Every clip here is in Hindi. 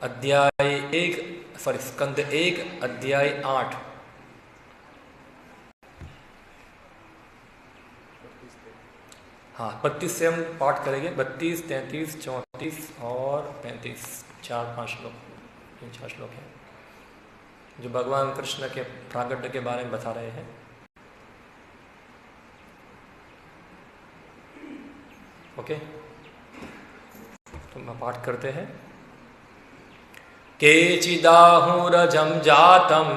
अध्याय 1 सॉरी स्कंद 1 अध्याय 8। हाँ 32 से हम पाठ करेंगे। 32, 33, 34 और 35, 4-5 श्लोक, 3-4 श्लोक हैं जो भगवान कृष्ण के प्रागट्य के बारे में बता रहे हैं। ओके, तो हम पाठ करते हैं। केचिदाहुरजं जातं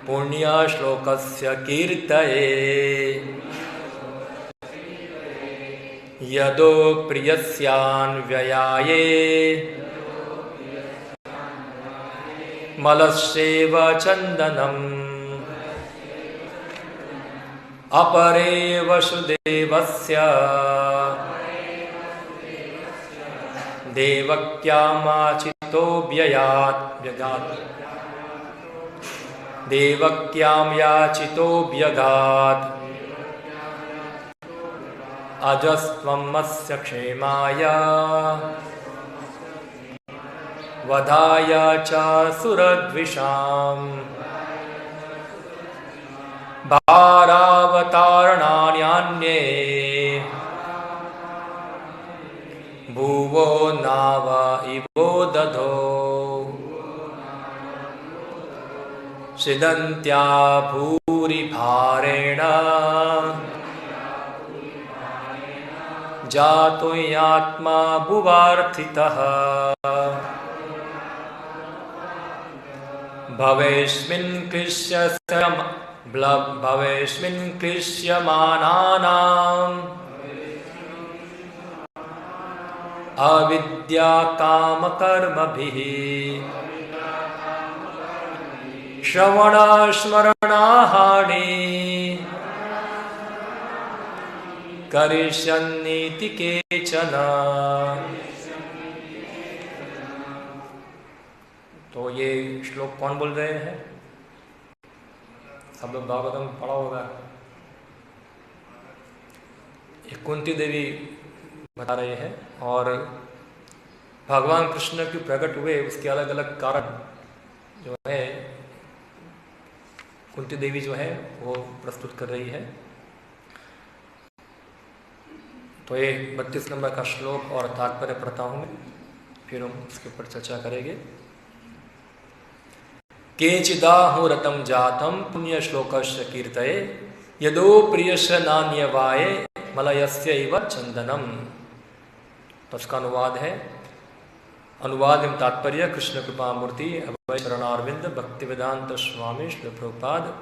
पुण्यश्लोकस्य कीर्तये यदो प्रियस्यान्व्ययाये मलस्येव चन्दनम् अपरे वसुदेवस्य देवक्यामाचितो देवक्यां याचितो व्यगात् अजस्त्वमस्य क्षेमाय वधाय च सुरद्विषाम् भारावतारणान्ये भुवो नाव इवो दधो सिदन्त्या भूरि भारेण जातो यात्मा भुवार्थितः भवेस्मिन् क्लिश्यमानानाम् अविद्या कामकर्मभिः श्रवणस्मरणाहानि करिष्यन्नीति केचन। तो ये श्लोक कौन बोल रहे हैं? सब लोग भागवतम पढ़ा होगा। ये कुंती देवी बता रहे हैं और भगवान कृष्ण की प्रकट हुए उसके अलग अलग कारण जो है कुंती देवी जो है वो प्रस्तुत कर रही है। तो ये 32 नंबर का श्लोक और तात्पर्य पढ़ता हूँ मैं, फिर हम उसके ऊपर चर्चा करेंगे। केचिदाहुरतं जातं पुण्य श्लोकस्य कीर्तये यदो प्रियस्य नान्यवाये मलयस्यैव चंदनम। तो उसका अनुवाद है, अनुवाद एवं तात्पर्य कृष्ण कृपा मूर्ति अभय शरणारविंद भक्ति वेदांत स्वामी श्री प्रभुपाद।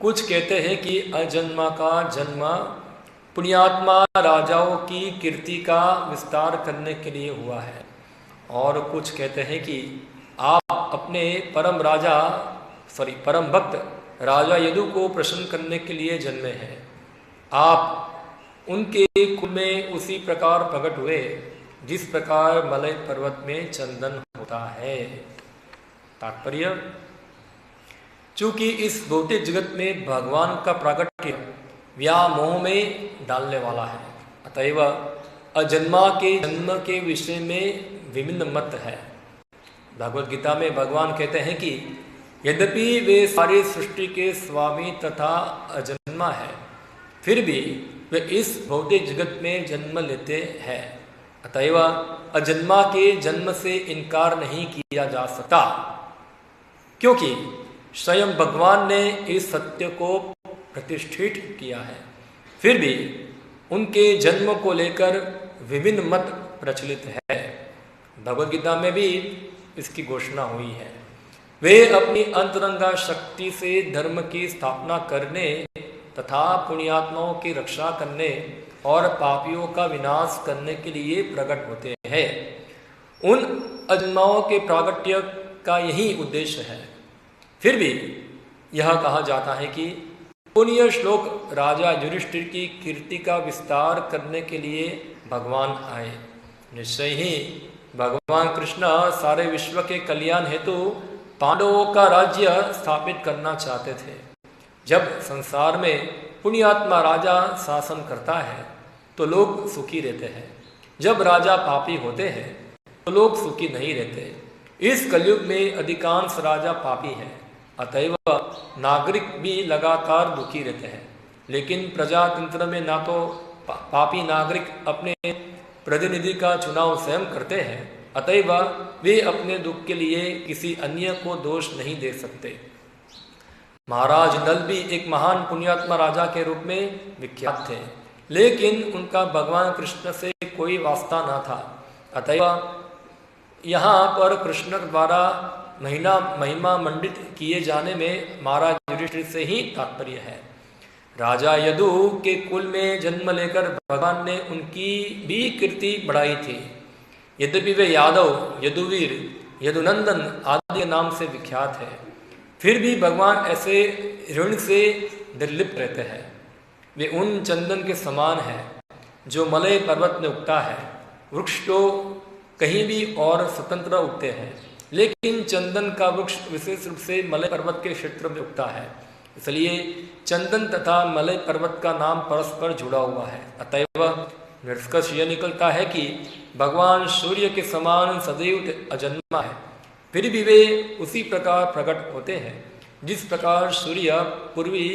कुछ कहते हैं कि अजन्मा का जन्म पुण्यात्मा राजाओं की कीर्ति का विस्तार करने के लिए हुआ है, और कुछ कहते हैं कि आप अपने परम भक्त राजा यदु को प्रसन्न करने के लिए जन्मे हैं। आप उनके कुल में उसी प्रकार प्रकट हुए जिस प्रकार मलय पर्वत में चंदन होता है। तात्पर्य, चूंकि इस भौतिक जगत में भगवान का प्रागट्य व्यामोह में डालने वाला है, अतएव अजन्मा के जन्म के विषय में विभिन्न मत है। भगवत गीता में भगवान कहते हैं कि यद्यपि वे सारी सृष्टि के स्वामी तथा अजन्मा है, फिर भी वे इस भौतिक जगत में जन्म लेते हैं। अतएव अजन्मा के जन्म से इनकार नहीं किया जा सकता, क्योंकि स्वयं भगवान ने इस सत्य को प्रतिष्ठित किया है। फिर भी उनके जन्म को लेकर विभिन्न मत प्रचलित है। भगवद गीता में भी इसकी घोषणा हुई है। वे अपनी अंतरंगा शक्ति से धर्म की स्थापना करने तथा पुण्यात्माओं की रक्षा करने और पापियों का विनाश करने के लिए प्रकट होते हैं। उन अजन्माओं के प्रागट्य का यही उद्देश्य है। फिर भी यह कहा जाता है कि पुण्य श्लोक राजा युधिष्ठिर की कीर्ति का विस्तार करने के लिए भगवान आए। निश्चय ही भगवान कृष्ण सारे विश्व के कल्याण हेतु पांडवों का राज्य स्थापित करना चाहते थे। जब संसार में पुण्यात्मा राजा शासन करता है तो लोग सुखी रहते हैं, जब राजा पापी होते हैं तो लोग सुखी नहीं रहते। इस कलयुग में अधिकांश राजा पापी हैं, अतएव नागरिक भी लगातार दुखी रहते हैं। लेकिन प्रजातंत्र में ना तो पापी नागरिक अपने प्रतिनिधि का चुनाव स्वयं करते हैं, अतएव वे अपने दुख के लिए किसी अन्य को दोष नहीं दे सकते। महाराज नल भी एक महान पुण्यात्मा राजा के रूप में विख्यात थे, लेकिन उनका भगवान कृष्ण से कोई वास्ता न था। अतएव यहाँ पर कृष्ण द्वारा महिमा मंडित किए जाने में महाराज युधिष्ठिर से ही तात्पर्य है। राजा यदु के कुल में जन्म लेकर भगवान ने उनकी भी कीर्ति बढ़ाई थी। यद्यपि वे यादव, यदुवीर, यदुनंदन आदि नाम से विख्यात है, फिर भी भगवान ऐसे ऋण से निर्लिप्त रहते हैं। वे उन चंदन के समान हैं जो मलय पर्वत में उगता है। वृक्ष तो कहीं भी और स्वतंत्र उगते हैं, लेकिन चंदन का वृक्ष विशेष रूप से मलय पर्वत के क्षेत्र में उगता है, इसलिए चंदन तथा मलय पर्वत का नाम परस्पर जुड़ा हुआ है। अतएव निष्कर्ष यह निकलता है कि भगवान सूर्य के समान सदैव अजन्मा है, फिर भी वे उसी प्रकार प्रकट होते हैं जिस प्रकार सूर्य पूर्वी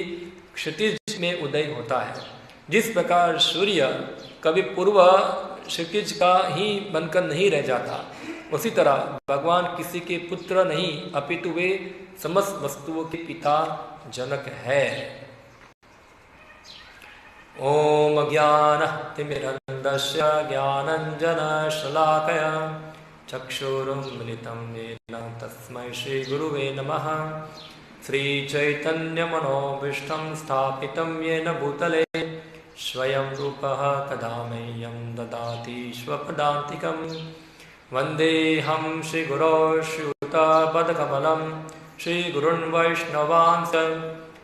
क्षितिज में उदय होता है। जिस प्रकार सूर्य कभी पूर्व क्षितिज का ही बनकर नहीं रह जाता, उसी तरह भगवान किसी के पुत्र नहीं अपितु वे समस्त वस्तुओं के पिता जनक है। ओम ज्ञानतिमिरन्धस्य ज्ञानञ्जनशलाकया चक्षुरुन्मिलितं येन तस्मै श्रीगुरुवे नमः। श्रीचैतन्यमनोभीष्टं स्थापितं येन भूतले स्वयं रूपः कदा मह्यं ददाति स्वपदान्तिकं। वन्देऽहं श्रीगुरो श्रीयुतपदकमलं श्रीगुरुन् वैष्णवांश्च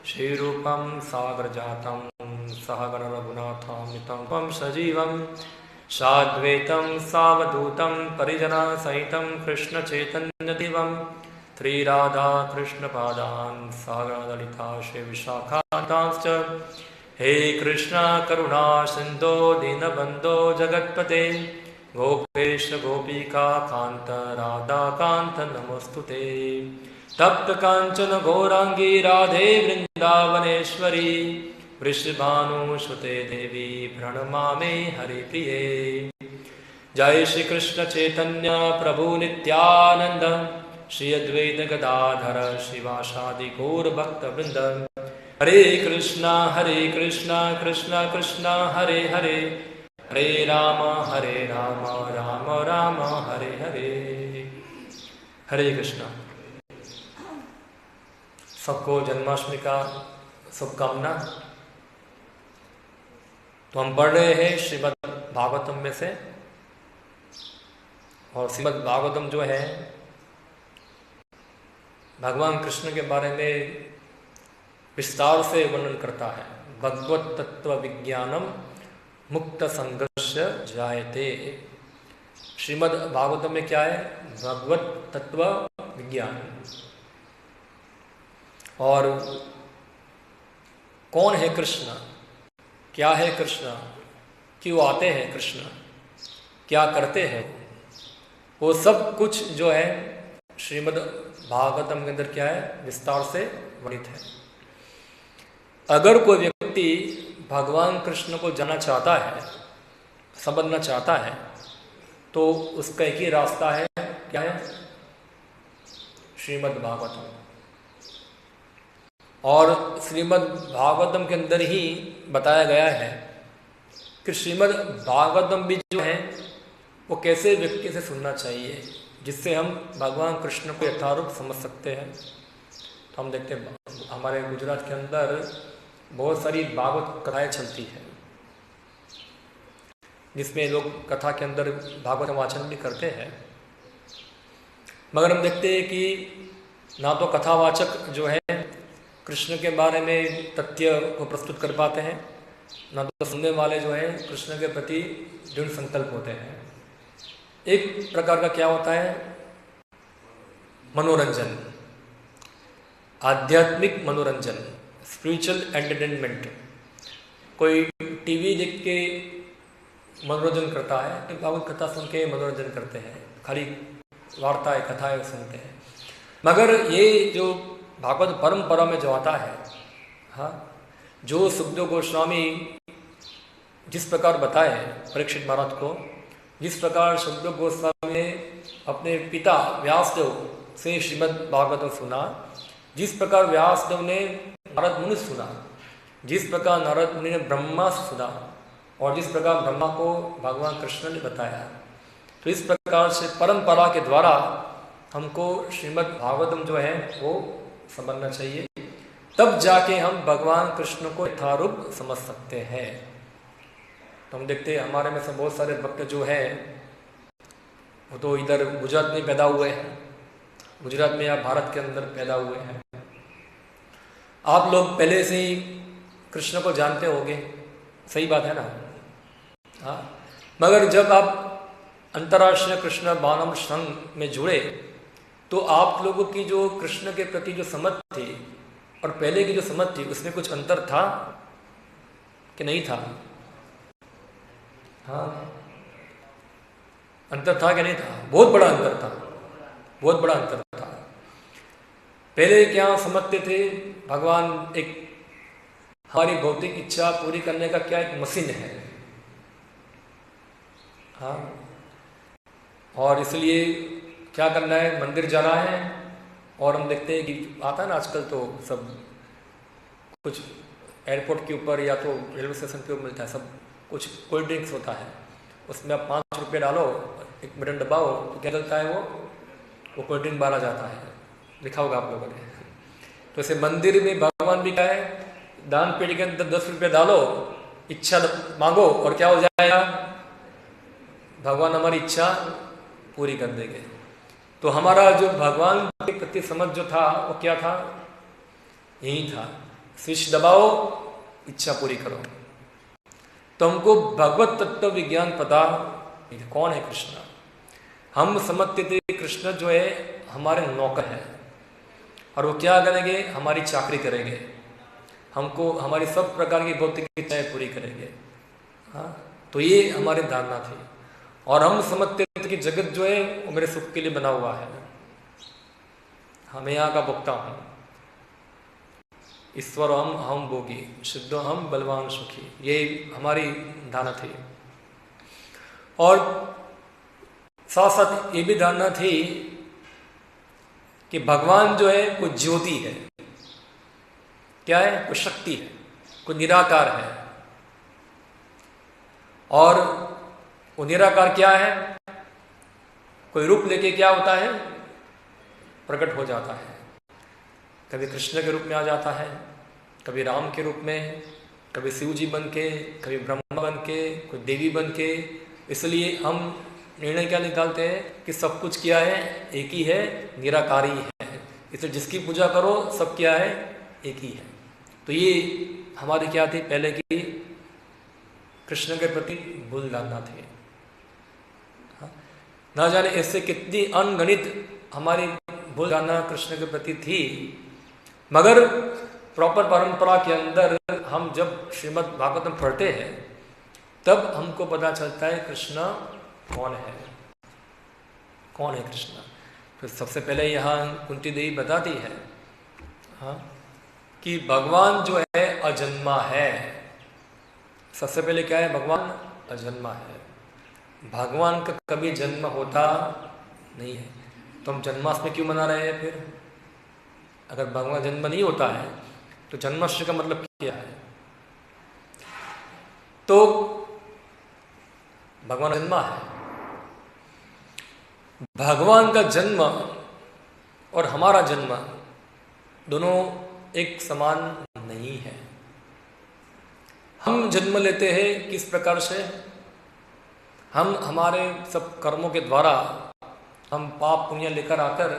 श्रीरूपं सागरजातं सहगण रघुनाथान्वितं त्वं सजीवं साद्वैतं सावधूतं परिजनसहितं कृष्णचैतन्यदेवं श्रीराधाकृष्णपादान् सागरललिता श्रीविशाखान्तांश्च। हे कृष्ण करुणा सिन्धो दीनबन्धो जगत्पते गोपेश गोपिका कान्त राधाकान्त नमोस्तुते। तप्त कांचन गौरांगी राधे वृंदावनेश्वरी वृषभानुसुते देवी प्रणमामि हरिप्रिये। जय श्री कृष्ण चैतन्य प्रभु नित्यानंद श्री अद्वैत गदाधर शिवासादि गौर भक्त वृंद। हरे कृष्णा कृष्णा कृष्णा हरे हरे, हरे राम राम राम हरे हरे। हरे कृष्णा। सबको जन्माष्टमी का शुभकामना। तो हम पढ़ रहे हैं श्रीमद् भागवतम में से, और श्रीमद् भागवतम जो है भगवान कृष्ण के बारे में विस्तार से वर्णन करता है। भगवत तत्व विज्ञानम मुक्त संघर्ष जायते। श्रीमद् भागवतम में क्या है? भगवत तत्व विज्ञान। और कौन है कृष्ण, क्या है कृष्ण, क्यों आते हैं कृष्ण, क्या करते हैं, वो सब कुछ जो है श्रीमद् भागवतम के अंदर क्या है, विस्तार से वर्णित है। अगर कोई व्यक्ति भगवान कृष्ण को जानना चाहता है, समझना चाहता है, तो उसका एक ही रास्ता है, क्या है? श्रीमद् भागवतम। और श्रीमद् भागवतम के अंदर ही बताया गया है कि श्रीमद् भागवतम भी जो है वो कैसे व्यक्ति से सुनना चाहिए, जिससे हम भगवान कृष्ण को यथारूप समझ सकते हैं। तो हम देखते हैं हमारे गुजरात के अंदर बहुत सारी भागवत कथाएं चलती हैं, जिसमें लोग कथा के अंदर भागवत वाचन भी करते हैं। मगर हम देखते हैं कि ना तो कथावाचक जो है कृष्ण के बारे में तथ्य को प्रस्तुत कर पाते हैं, ना तो सुनने वाले जो है कृष्ण के प्रति दृढ़ संकल्प होते हैं। एक प्रकार का क्या होता है? मनोरंजन, आध्यात्मिक मनोरंजन, स्पिरिचुअल एंटरटेनमेंट। कोई टीवी देख के मनोरंजन करता है, तो भागवत कथा सुन के मनोरंजन करते हैं, खाली वार्ताएं कथाएं सुनते हैं। मगर ये जो भागवत परंपरा में जो आता है, हाँ, जो सुखदेव गोस्वामी जिस प्रकार बताए परीक्षित महाराज को, जिस प्रकार सुखदेव गोस्वामी ने अपने पिता व्यासदेव से श्रीमद् भागवत सुना, जिस प्रकार व्यासदेव ने नारद मुनि सुना, जिस प्रकार नारद मुनि ने ब्रह्मा से सुना, और जिस प्रकार ब्रह्मा को भगवान कृष्ण ने बताया, तो इस प्रकार से परंपरा के द्वारा हमको श्रीमद् भागवतम जो है वो समझना चाहिए, तब जाके हम भगवान कृष्ण को यथारूप समझ सकते हैं। तो हम देखते हैं हमारे में से बहुत सारे भक्त जो है वो तो इधर गुजरात में पैदा हुए हैं, गुजरात में या भारत के अंदर पैदा हुए हैं। आप लोग पहले से ही कृष्ण को जानते होंगे, सही बात है ना? हाँ, मगर जब आप अंतर्राष्ट्रीय कृष्ण बानम संघ में जुड़े तो आप लोगों की जो कृष्ण के प्रति जो समझ थी और पहले की जो समझ थी उसमें कुछ अंतर था कि नहीं था? हाँ, अंतर था कि नहीं था? बहुत बड़ा अंतर था, बहुत बड़ा अंतर था। पहले क्या समझते थे, भगवान एक हमारी भौतिक इच्छा पूरी करने का क्या एक मशीन है, हाँ, और इसलिए क्या करना है, मंदिर जाना है, और हम देखते हैं कि आता है ना आजकल तो सब कुछ एयरपोर्ट के ऊपर या तो रेलवे स्टेशन के ऊपर मिलता है, सब कुछ कोल्ड ड्रिंक्स होता है, उसमें आप 5 रुपये डालो, एक बटन दबाओ तो क्या चलता है, वो कोल्ड ड्रिंक बाहर आ जाता है, लिखा होगा आप लोगों ने। तो ऐसे मंदिर में भगवान भी क्या है, दान पेटी के अंदर 10 रुपये डालो, इच्छा मांगो और क्या हो जाएगा, भगवान हमारी इच्छा पूरी कर देंगे। तो हमारा जो भगवान के प्रति समझ जो था वो क्या था, यही था, स्विच दबाओ इच्छा पूरी करो। तो हमको भगवत तत्व विज्ञान पता कौन है कृष्ण। हम समझते थे कृष्ण जो है हमारे नौकर है और वो क्या करेंगे, हमारी चाकरी करेंगे, हमको हमारी सब प्रकार की भौतिक इच्छाएं पूरी करेंगे। हाँ, तो ये हमारी धारणा थी और हम समझते थे कि जगत जो है वो मेरे सुख के लिए बना हुआ है, हमें यहाँ का भोक्ता हूँ, ईश्वर हम भोगी, शुद्ध हम बलवान सुखी, ये हमारी धारणा थी। और साथ साथ ये भी धारणा थी कि भगवान जो है कोई ज्योति है, क्या है, कोई शक्ति है, कोई निराकार है, और वो निराकार क्या है, कोई रूप लेके क्या होता है, प्रकट हो जाता है। कभी कृष्ण के रूप में आ जाता है, कभी राम के रूप में, कभी शिव जी बन के, कभी ब्रह्मा बन के, कोई देवी बन के। इसलिए हम निर्णय क्या निकालते हैं कि सब कुछ क्या है, एक ही है, निराकारी है, इसलिए जिसकी पूजा करो सब क्या है, एक ही है। तो ये हमारी क्या थी, पहले की कृष्ण के प्रति भूल धारणा थी। ना जाने ऐसे कितनी अनगणित हमारी भूल धारणा कृष्ण के प्रति थी, मगर प्रॉपर परंपरा के अंदर हम जब श्रीमद् भागवतम पढ़ते हैं तब हमको पता चलता है कृष्ण कौन है, कौन है कृष्ण। फिर सबसे पहले यहाँ कुंती देवी बताती है, हाँ, कि भगवान जो है अजन्मा है। सबसे पहले क्या है, भगवान अजन्मा है, भगवान का कभी जन्म होता नहीं है। तो हम जन्माष्टमी क्यों मना रहे हैं फिर? अगर भगवान जन्म नहीं होता है तो जन्माष्टमी का मतलब क्या है? तो भगवान जन्मा है, भगवान का जन्म और हमारा जन्म दोनों एक समान नहीं है। हम जन्म लेते हैं किस प्रकार से, हम हमारे सब कर्मों के द्वारा हम पाप पुण्य लेकर आकर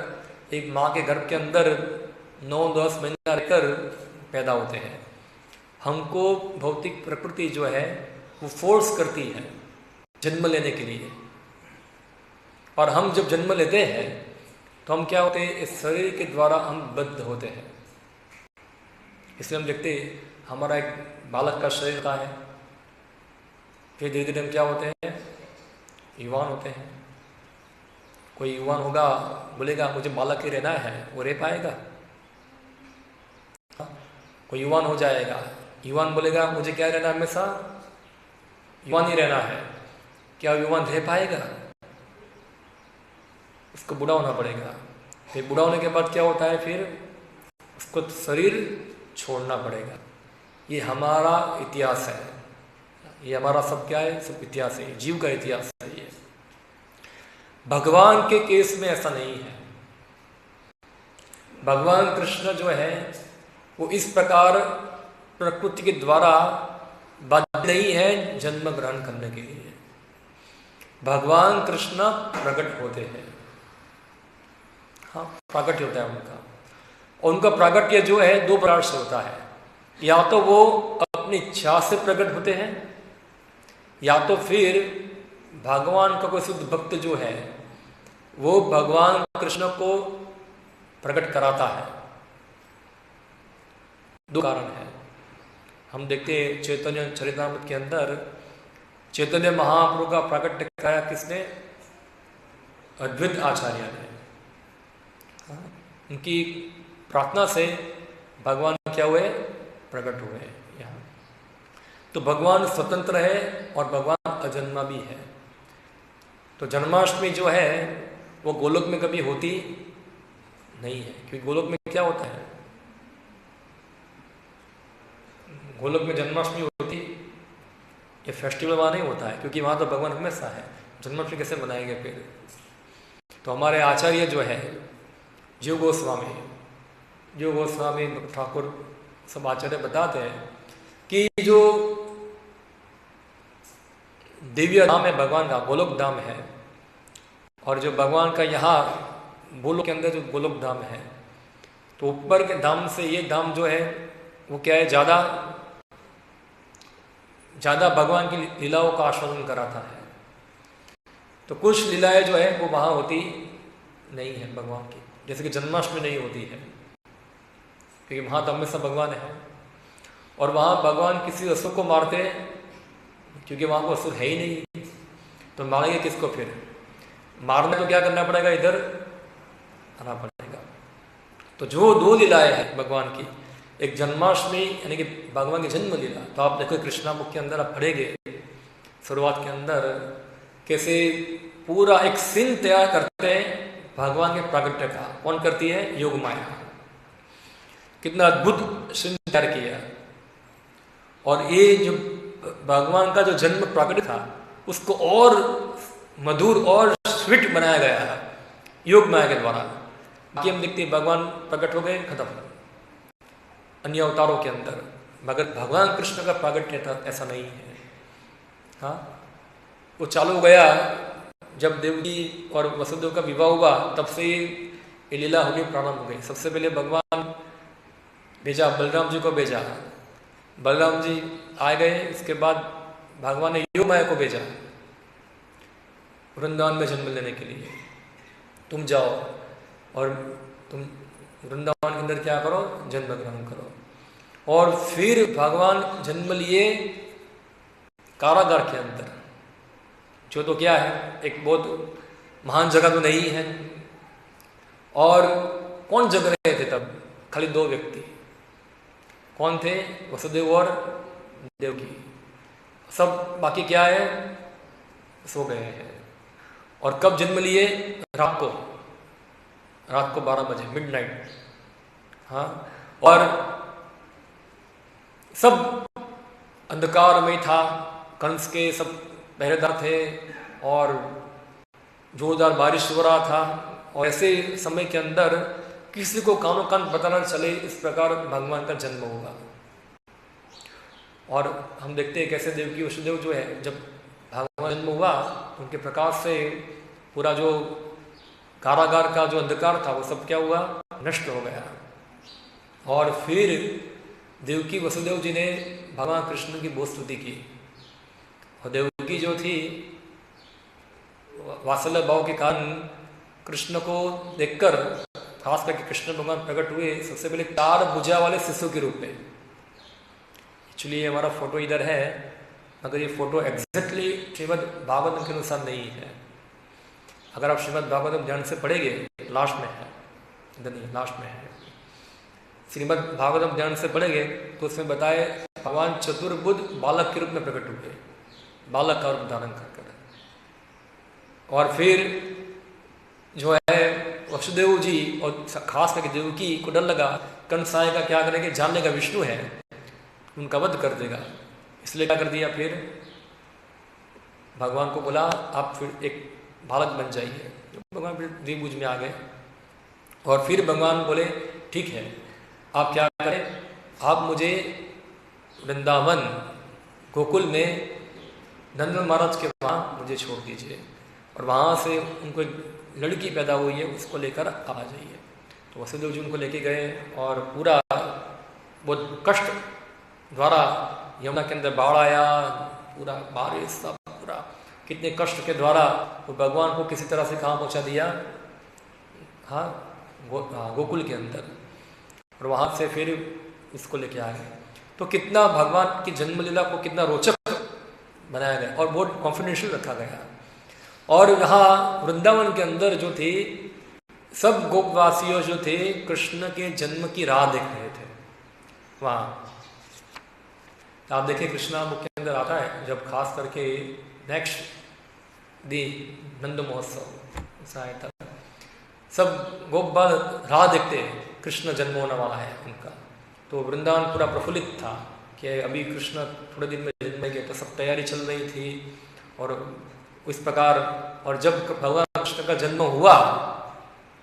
एक माँ के गर्भ के अंदर 9-10 महीना रहकर पैदा होते हैं। हमको भौतिक प्रकृति जो है वो फोर्स करती है जन्म लेने के लिए, और हम जब जन्म लेते हैं तो हम क्या होते हैं, इस शरीर के द्वारा हम बद्ध होते हैं। इसलिए हम देखते हैं हमारा एक बालक का शरीर का है, फिर धीरे धीरे हम क्या होते हैं, युवान होते हैं। कोई युवान होगा, बोलेगा मुझे बालक ही रहना है, वो रह पाएगा? कोई युवान हो जाएगा, युवान बोलेगा मुझे क्या रहना, हमेशा युवान ही रहना है, क्या युवान रह पाएगा? उसको बूढ़ा होना पड़ेगा। फिर बूढ़ा होने के बाद क्या होता है, फिर उसको शरीर छोड़ना पड़ेगा। ये हमारा इतिहास है, ये हमारा सब क्या है, सब इतिहास है, जीव का इतिहास है ये। भगवान के केस में ऐसा नहीं है। भगवान कृष्ण जो है वो इस प्रकार प्रकृति के द्वारा बाध्य नहीं है जन्म ग्रहण करने के लिए। भगवान कृष्ण प्रकट होते हैं, हाँ प्राकट्य होता है उनका। और उनका प्राकट्य जो है दो प्रकार से होता है, या तो वो अपनी इच्छा से प्रकट होते हैं, या तो फिर भगवान का कोई शुद्ध भक्त जो है वो भगवान कृष्ण को प्रकट कराता है। दो कारण है। हम देखते हैं चैतन्य चरितामृत के अंदर चैतन्य महाप्रभु का प्राकट्य कराया किसने, अद्वैत आचार्य ने। उनकी प्रार्थना से भगवान क्या हुए, प्रकट हुए यहाँ। तो भगवान स्वतंत्र है और भगवान अजन्मा भी है। तो जन्माष्टमी जो है वो गोलोक में कभी होती नहीं है, क्योंकि गोलोक में क्या होता है, गोलोक में जन्माष्टमी होती, ये फेस्टिवल वहाँ नहीं होता है, क्योंकि वहाँ तो भगवान हमेशा है। जन्माष्टमी कैसे मनाएंगे फिर? तो हमारे आचार्य जो है जीव गोस्वामी ठाकुर सब आचार्य बताते हैं कि जो दिव्य धाम है भगवान का, गोलोक धाम है, और जो भगवान का यहाँ गोलोक के अंदर जो गोलोक धाम है, तो ऊपर के धाम से ये धाम जो है वो क्या है, ज़्यादा भगवान की लीलाओं का आस्वादन कराता है। तो कुछ लीलाएं जो है वो वहाँ होती नहीं है भगवान की, जैसे कि जन्माष्टमी नहीं होती है, क्योंकि वहाँ तो हमेशा भगवान है। और वहाँ भगवान किसी असुर को मारते हैं, क्योंकि वहाँ को असुर है ही नहीं, तो मारेंगे किसको? फिर मारने तो क्या करना पड़ेगा, इधर आना पड़ेगा। तो जो दो लीलाएं हैं भगवान की, एक जन्माष्टमी यानी कि भगवान की जन्म लीला, तो आप देखो कृष्णामुख के अंदर आप पढ़ेंगे शुरुआत के अंदर कैसे पूरा एक सीन तैयार करते हैं भगवान के प्राकट्य का। कौन करती है? योग माया। कितना अद्भुत सीन तैयार किया। और ये जो भगवान का जो जन्म प्राकट्य था उसको और मधुर और स्वीट बनाया गया है योग माया के द्वारा। बाकी हम देखते हैं भगवान प्रकट हो गए, खत्म, अन्य अवतारों के अंदर, मगर भगवान कृष्ण का प्राकट्य था ऐसा नहीं है। हाँ, वो चालू हो गया जब देवकी और वसुदेव का विवाह हुआ, तब से ये लीला होनी प्रारंभ हो गई। सबसे पहले भगवान भेजा, बलराम जी को भेजा, बलराम जी आ गए, इसके बाद भगवान ने योग माया को भेजा वृंदावन में जन्म लेने के लिए। तुम जाओ और तुम वृंदावन के अंदर क्या करो, जन्म ग्रहण करो। और फिर भगवान जन्म लिए कारागार के अंदर, जो तो क्या है, एक बहुत महान जगह तो नहीं है। और कौन जग रहे थे तब? खाली दो व्यक्ति। कौन थे? वसुदेव और देवकी। सब बाकी क्या है, सो गए हैं। और कब जन्म लिए? रात को 12 बजे, मिडनाइट। हाँ, और सब अंधकार में था, कंस के सब पहरेदार थे और जोरदार बारिश हो रहा था। और ऐसे समय के अंदर किसी को कानों कान पता न चले, इस प्रकार भगवान का जन्म होगा। और हम देखते हैं कैसे देवकी वसुदेव जो है, जब भगवान जन्म हुआ उनके प्रकाश से पूरा जो कारागार का जो अंधकार था वो सब क्या हुआ, नष्ट हो गया। और फिर देवकी वसुदेव जी ने भगवान कृष्ण की बहुत स्तुति की। और देवकी जो थी वात्सल्य भाव के कारण कृष्ण को देखकर, खास करके कृष्ण भगवान प्रकट हुए सबसे पहले 4 भुजा वाले शिशु के रूप में। एक्चुअली हमारा फोटो इधर है, अगर ये फोटो एग्जैक्टली श्रीमद् भागवतम के अनुसार नहीं है, अगर आप श्रीमद् भागवतम ध्यान से पढ़ेंगे, लास्ट में है, इधर नहीं, लास्ट में है, श्रीमद् भागवतम ध्यान से पढ़ेंगे तो उसमें बताए भगवान चतुर्बुद्ध बालक के रूप में प्रकट हुए, बालक का रूप धारण कर, और फिर जो है वसुदेव जी और खास करके देवकी को डर लगा कंसाय का क्या करेंगे, जान लेगा विष्णु है, उनका वध कर देगा, इसलिए क्या कर दिया, फिर भगवान को बोला आप फिर एक बालक बन जाइए। भगवान फिर द्विभुज में आ गए और फिर भगवान बोले ठीक है, आप क्या करें, आप मुझे वृंदावन गोकुल में नंदन महाराज के वहाँ मुझे छोड़ दीजिए, और वहाँ से उनको एक लड़की पैदा हुई है, उसको लेकर आ जाइए। तो वसुदेव जी उनको लेके गए और पूरा बहुत कष्ट द्वारा यमुना के अंदर बाढ़ आया, पूरा बारिश सब पूरा कितने कष्ट के द्वारा वो भगवान को किसी तरह से कहाँ पहुँचा दिया, हाँ गोकुल के अंदर, और वहाँ से फिर इसको लेके आ गए। तो कितना भगवान की जन्म लीला को कितना रोचक बनाया गया और बहुत कॉन्फिडेंशियल रखा गया। और यहाँ वृंदावन के अंदर जो थे सब गोपवासियों जो थे कृष्ण के जन्म की राह देख रहे थे। वहाँ आप देखिए कृष्णा बुक के अंदर आता है, जब खास करके नेक्स्ट दी नंद महोत्सव आया था, सब गोप बाल राह देखते कृष्ण जन्म होने वाला है उनका। तो वृंदावन पूरा प्रफुल्लित था कि अभी कृष्ण थोड़े दिन में जन्मेंगे, तो सब तैयारी चल रही थी और इस प्रकार। और जब भगवान कृष्ण का जन्म हुआ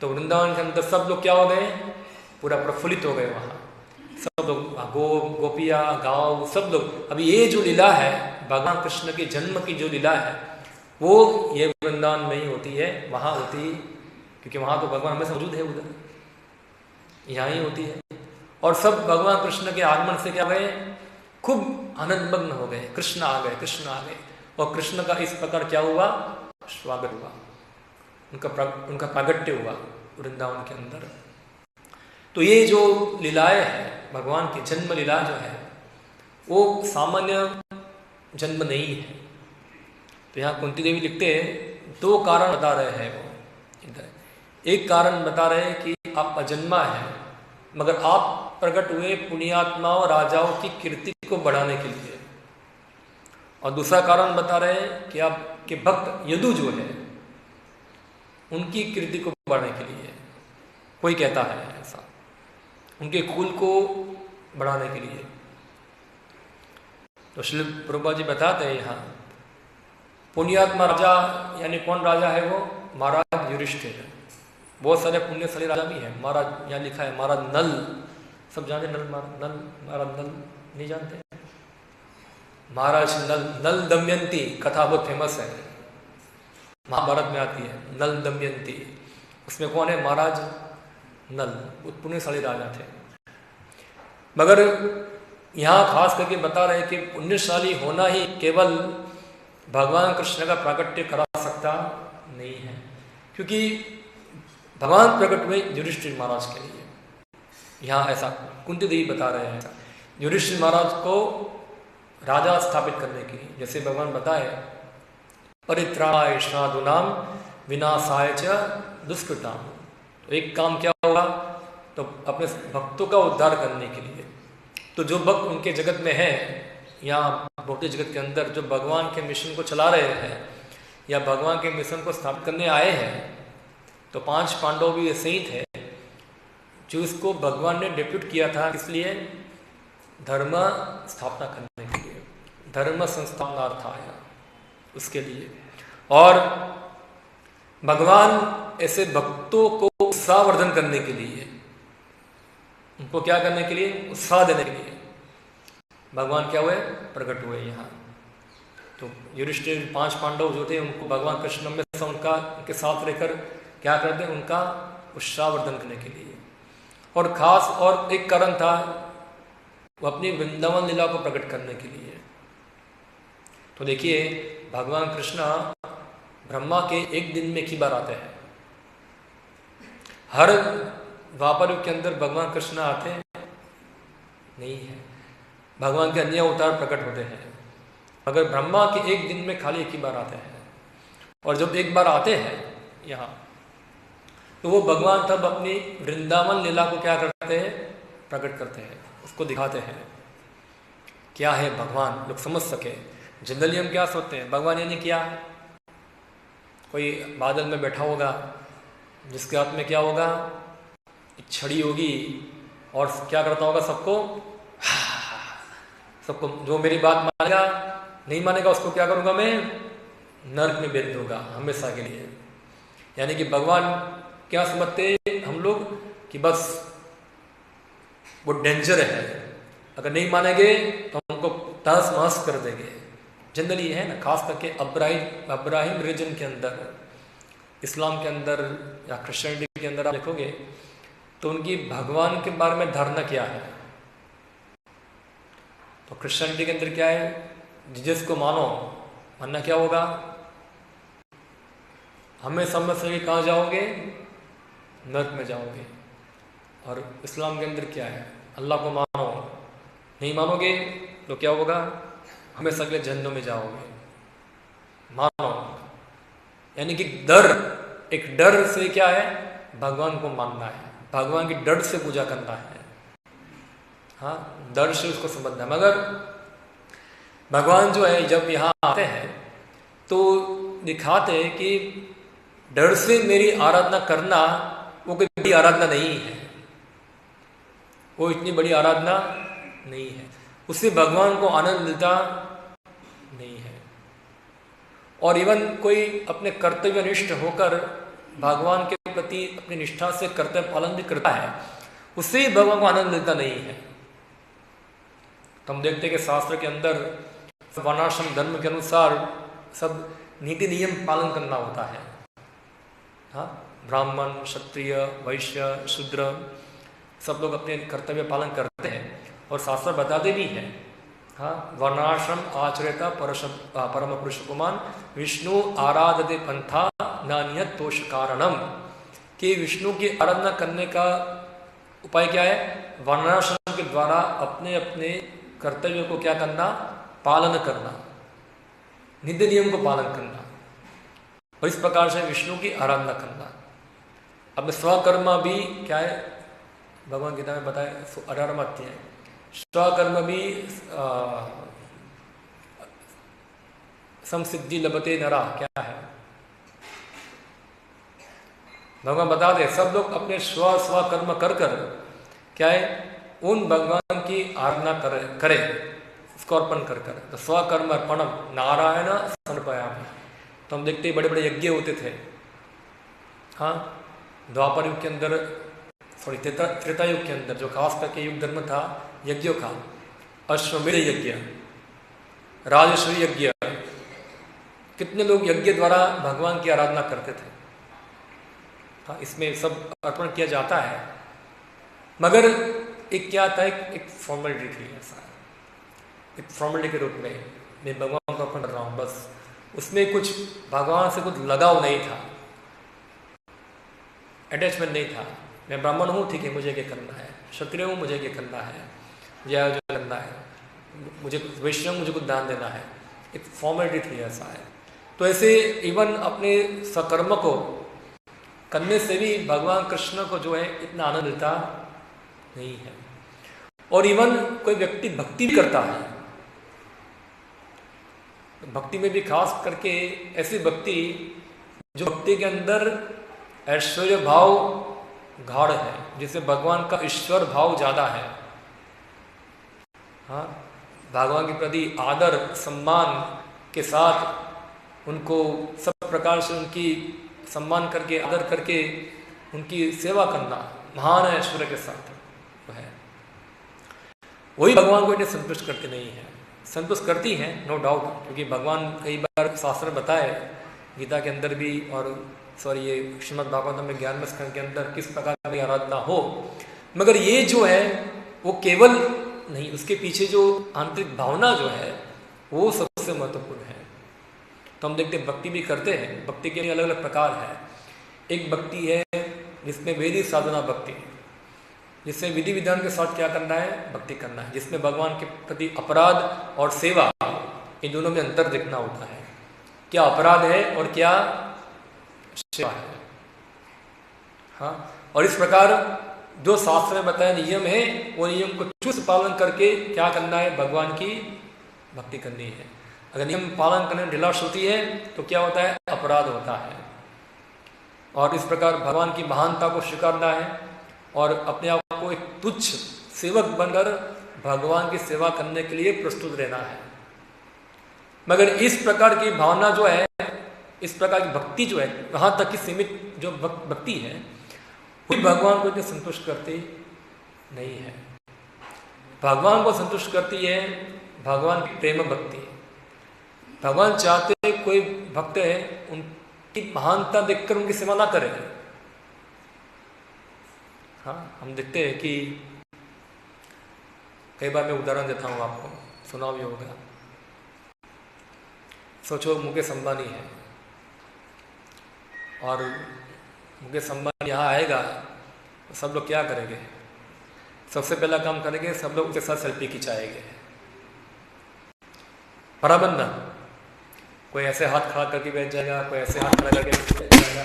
तो वृंदावन के अंदर सब लोग क्या हो गए, पूरा प्रफुल्लित हो गए। वहाँ सब लोग गोपिया गाँव सब लोग, अभी ये जो लीला है भगवान कृष्ण के जन्म की जो लीला है वो ये वृंदावन में ही होती है, वहाँ होती, क्योंकि वहाँ तो भगवान हमें मौजूद है, उधर यहाँ ही होती है। और सब भगवान कृष्ण के आगमन से क्या गए, खूब आनंदमग्न हो गए, कृष्ण आ गए, कृष्ण आ गए। और कृष्ण का इस प्रकार क्या हुआ, स्वागत हुआ, उनका प्रागट्य हुआ वृंदावन के अंदर। तो ये जो लीलाएं हैं भगवान की जन्म लीला जो है वो सामान्य जन्म नहीं है। तो यहाँ कुंती देवी लिखते हैं दो कारण बता रहे हैं वो इधर। एक कारण बता रहे हैं कि आप अजन्मा है, मगर आप प्रकट हुए पुण्यात्माओं राजाओं की कीर्ति को बढ़ाने के लिए। और दूसरा कारण बता रहे हैं कि आपके भक्त यदु जो है उनकी कीर्ति को बढ़ाने के लिए। कोई कहता है ऐसा, उनके कुल को बढ़ाने के लिए। तो श्री प्रभुपाद जी बताते हैं यहाँ पुण्यात्मा राजा यानी कौन राजा है वो, महाराज युधिष्ठिर। बहुत सारे पुण्यशाली राजा भी हैं। महाराज यहाँ लिखा है महाराज नल, सब जानते नल, महाराज नल नहीं जानते, महाराज नल दमयंती कथा बहुत फेमस है, महाभारत में आती है नल दमयंती। उसमें कौन है, महाराज नल, बहुत पुण्यशाली राजा थे। मगर यहाँ खास करके बता रहे कि पुण्यशाली होना ही केवल भगवान कृष्ण का प्राकट्य करा सकता नहीं है, क्योंकि भगवान प्रकट हुए युधिष्ठिर महाराज के लिए। यहाँ ऐसा कुंती देवी बता रहे हैं युधिष्ठिर महाराज को राजा स्थापित करने के लिए। जैसे भगवान बताए परित्राणाय साधूनां विनाशाय च दुष्कृतां। तो एक काम क्या होगा, तो अपने भक्तों का उद्धार करने के लिए। तो जो भक्त उनके जगत में है, यहाँ भौतिक जगत के अंदर जो भगवान के मिशन को चला रहे हैं या भगवान के मिशन को स्थापित करने आए हैं, तो 5 पांडव भी ऐसे ही थे जो इसको भगवान ने डेप्यूट किया था, इसलिए धर्म स्थापना करने के लिए, धर्म संस्थापनार्थाय, उसके लिए। और भगवान ऐसे भक्तों को उत्साहवर्धन करने के लिए, उनको क्या करने के लिए, उत्साह देने के लिए भगवान क्या हुए, प्रकट हुए यहाँ। तो युधिष्ठिर 5 पांडव जो थे उनको भगवान कृष्ण में उनके साथ रहकर क्या करते, उनका उत्साहवर्धन करने के लिए। और खास और एक कारण था वो अपनी वृंदावन लीला को प्रकट करने के लिए। तो देखिए भगवान कृष्ण ब्रह्मा के एक दिन में की बार आते हैं। हर द्वापर युग के अंदर भगवान कृष्ण आते नहीं है, भगवान के अन्य अवतार प्रकट होते हैं। मगर ब्रह्मा के एक दिन में खाली एक ही बार आते हैं। और जब एक बार आते हैं यहाँ, तो वो भगवान तब अपनी वृंदावन लीला को क्या करते हैं, प्रकट करते हैं, उसको दिखाते हैं क्या है भगवान, लोग समझ सके। जनरली हम क्या सोचते हैं, भगवान यानी क्या, कोई बादल में बैठा होगा जिसके हाथ में क्या होगा, एक छड़ी होगी, और क्या करता होगा, सबको जो मेरी बात मानेगा, नहीं मानेगा उसको क्या करूंगा मैं, नरक में भेज दूंगा हमेशा के लिए। यानी कि भगवान क्या समझते हम लोग कि बस वो डेंजर है, अगर नहीं मानेंगे तो हमको तहस महस कर देंगे। जनरली है ना, खास करके अब्राहिम रिलीजन के अंदर, इस्लाम के अंदर या क्रिश्चियनिटी के अंदर आप देखोगे तो उनकी भगवान के बारे में धारणा क्या है। तो क्रिश्चियनिटी के अंदर क्या है, जीसस को मानना क्या होगा, हमें समझ सके कहाँ जाओगे, नरक में जाओगे। और इस्लाम के अंदर क्या है, अल्लाह को मानो, नहीं मानोगे तो क्या होगा, हमें सगले जन्नों में जाओगे। मानो यानी कि डर, एक डर से क्या है, भगवान को मानना है, भगवान की डर से पूजा करना है, हाँ, डर से उसको समझना है। मगर भगवान जो है जब यहाँ आते हैं तो दिखाते हैं कि डर से मेरी आराधना करना वो कोई बड़ी आराधना नहीं है, वो इतनी बड़ी आराधना नहीं है, उससे भगवान को आनंद मिलता नहीं है। और इवन कोई अपने कर्तव्यनिष्ठ होकर भगवान के प्रति अपनी निष्ठा से कर्तव्य पालन भी करता है, उससे ही भगवान को आनंद मिलता नहीं है। तो हम देखते हैं कि शास्त्र के अंदर वर्णाश्रम धर्म के अनुसार सब नीति नियम पालन करना होता है, हाँ, ब्राह्मण, क्षत्रिय, वैश्य, शूद्र सब लोग अपने कर्तव्य पालन करते हैं। और शास्त्र बताते भी हैं, हाँ, वर्णाश्रम आचरेता परम पुरुष कुमान विष्णु आराधते पंथा नान्यत तोष कारणम, कि विष्णु की आराधना करने का उपाय क्या है, वर्णाश्रम के द्वारा अपने अपने कर्तव्य को क्या करना, पालन करना, नित्य नियम को पालन करना, और इस प्रकार से विष्णु की आराधना करना। अब स्वकर्म भी क्या है, भगवान गीता में बताए 18वां अध्याय, स्वकर्म भी संसिद्धि लभते नरा, क्या है, भगवान बता दे सब लोग अपने स्वकर्म कर क्या है, उन भगवान की आराधना करे उसको अर्पण कर। तो स्वकर्म अर्पणम नारायण समर्पयामि। तो हम देखते बड़े बड़े यज्ञ होते थे, हाँ, द्वापर युग के अंदर, सॉरी त्रेता युग के अंदर जो खास करके युग धर्म था यज्ञों का, अश्वमेध यज्ञ, राजस्वी यज्ञ, कितने लोग यज्ञ द्वारा भगवान की आराधना करते थे, हाँ, इसमें सब अर्पण किया जाता है। मगर एक क्या था, एक फॉर्मेलिटी थी, ऐसा एक फॉर्मेलिटी के रूप में मैं भगवान को अर्पण कर रहा हूँ, बस उसमें कुछ भगवान से कुछ लगाव नहीं था, अटैचमेंट नहीं था। मैं ब्राह्मण हूँ, ठीक है, मुझे ये करना है, क्षत्रिय हूँ, मुझे ये करना है, जय करना है, मुझे वैष्णव, मुझे कुछ दान देना है, एक फॉर्मेलिटी थी, ऐसा है। तो ऐसे इवन अपने सकर्म को करने से भी भगवान कृष्ण को जो है इतना आनंद मिलता नहीं है। और इवन कोई व्यक्ति भक्ति भी करता है, भक्ति में भी खास करके ऐसी भक्ति जो भक्ति के अंदर ऐश्वर्य भाव गाढ़ है, जिससे भगवान का ईश्वर भाव ज्यादा है, हाँ, भगवान के प्रति आदर सम्मान के साथ उनको सब प्रकार से उनकी सम्मान करके आदर करके उनकी सेवा करना महान ऐश्वर्य के साथ तो है। वही भगवान को इन्हें संतुष्ट करती नहीं है, संतुष्ट करती हैं नो डाउट, क्योंकि भगवान कई बार शास्त्र बताए गीता के अंदर भी, और सॉरी ये श्रीमद् भागवतम में 11वें स्कंद के अंदर किस प्रकार की आराधना हो। मगर ये जो है वो केवल नहीं, उसके पीछे जो आंतरिक भावना जो है वो सबसे महत्वपूर्ण है। तो हम देखते भक्ति भी करते हैं, भक्ति के अलग अलग प्रकार है। एक भक्ति है जिसमें वैदिक साधना भक्ति, जिसमें विधि विधान के साथ क्या करना है, भक्ति करना है, जिसमें भगवान के प्रति अपराध और सेवा इन दोनों में अंतर देखना होता है, क्या अपराध है और क्या सेवा है। हाँ, और इस प्रकार जो शास्त्र में बताया नियम है, वो नियम को चुस्त पालन करके क्या करना है, भगवान की भक्ति करनी है। अगर नियम पालन करने में ढिलास होती है तो क्या होता है, अपराध होता है। और इस प्रकार भगवान की महानता को स्वीकारना है और अपने आप को एक तुच्छ सेवक बनकर भगवान की सेवा करने के लिए प्रस्तुत रहना है। मगर इस प्रकार की भावना जो है, इस प्रकार की भक्ति जो है, वहाँ तक की सीमित जो भक्ति है, वो भगवान को इतनी संतुष्ट करती नहीं है। भगवान को संतुष्ट करती है भगवान की प्रेम भक्ति। भगवान चाहते कोई भक्त है उनकी महानता देखकर उनकी सेवा ना करे। हाँ, हम देखते हैं कि कई बार मैं उदाहरण देता हूँ, आपको सुना भी होगा। सोचो मुकेश अंबानी है और मुकेश अंबानी यहाँ आएगा तो सब लोग क्या करेंगे, सबसे पहला काम करेंगे, सब लोग उसके साथ सेल्फी खिंचाएंगे। बराबर ना, कोई ऐसे हाथ खड़ा करके बैठ जाएगा, कोई ऐसे हाथ खड़ा करके बैठ जाएगा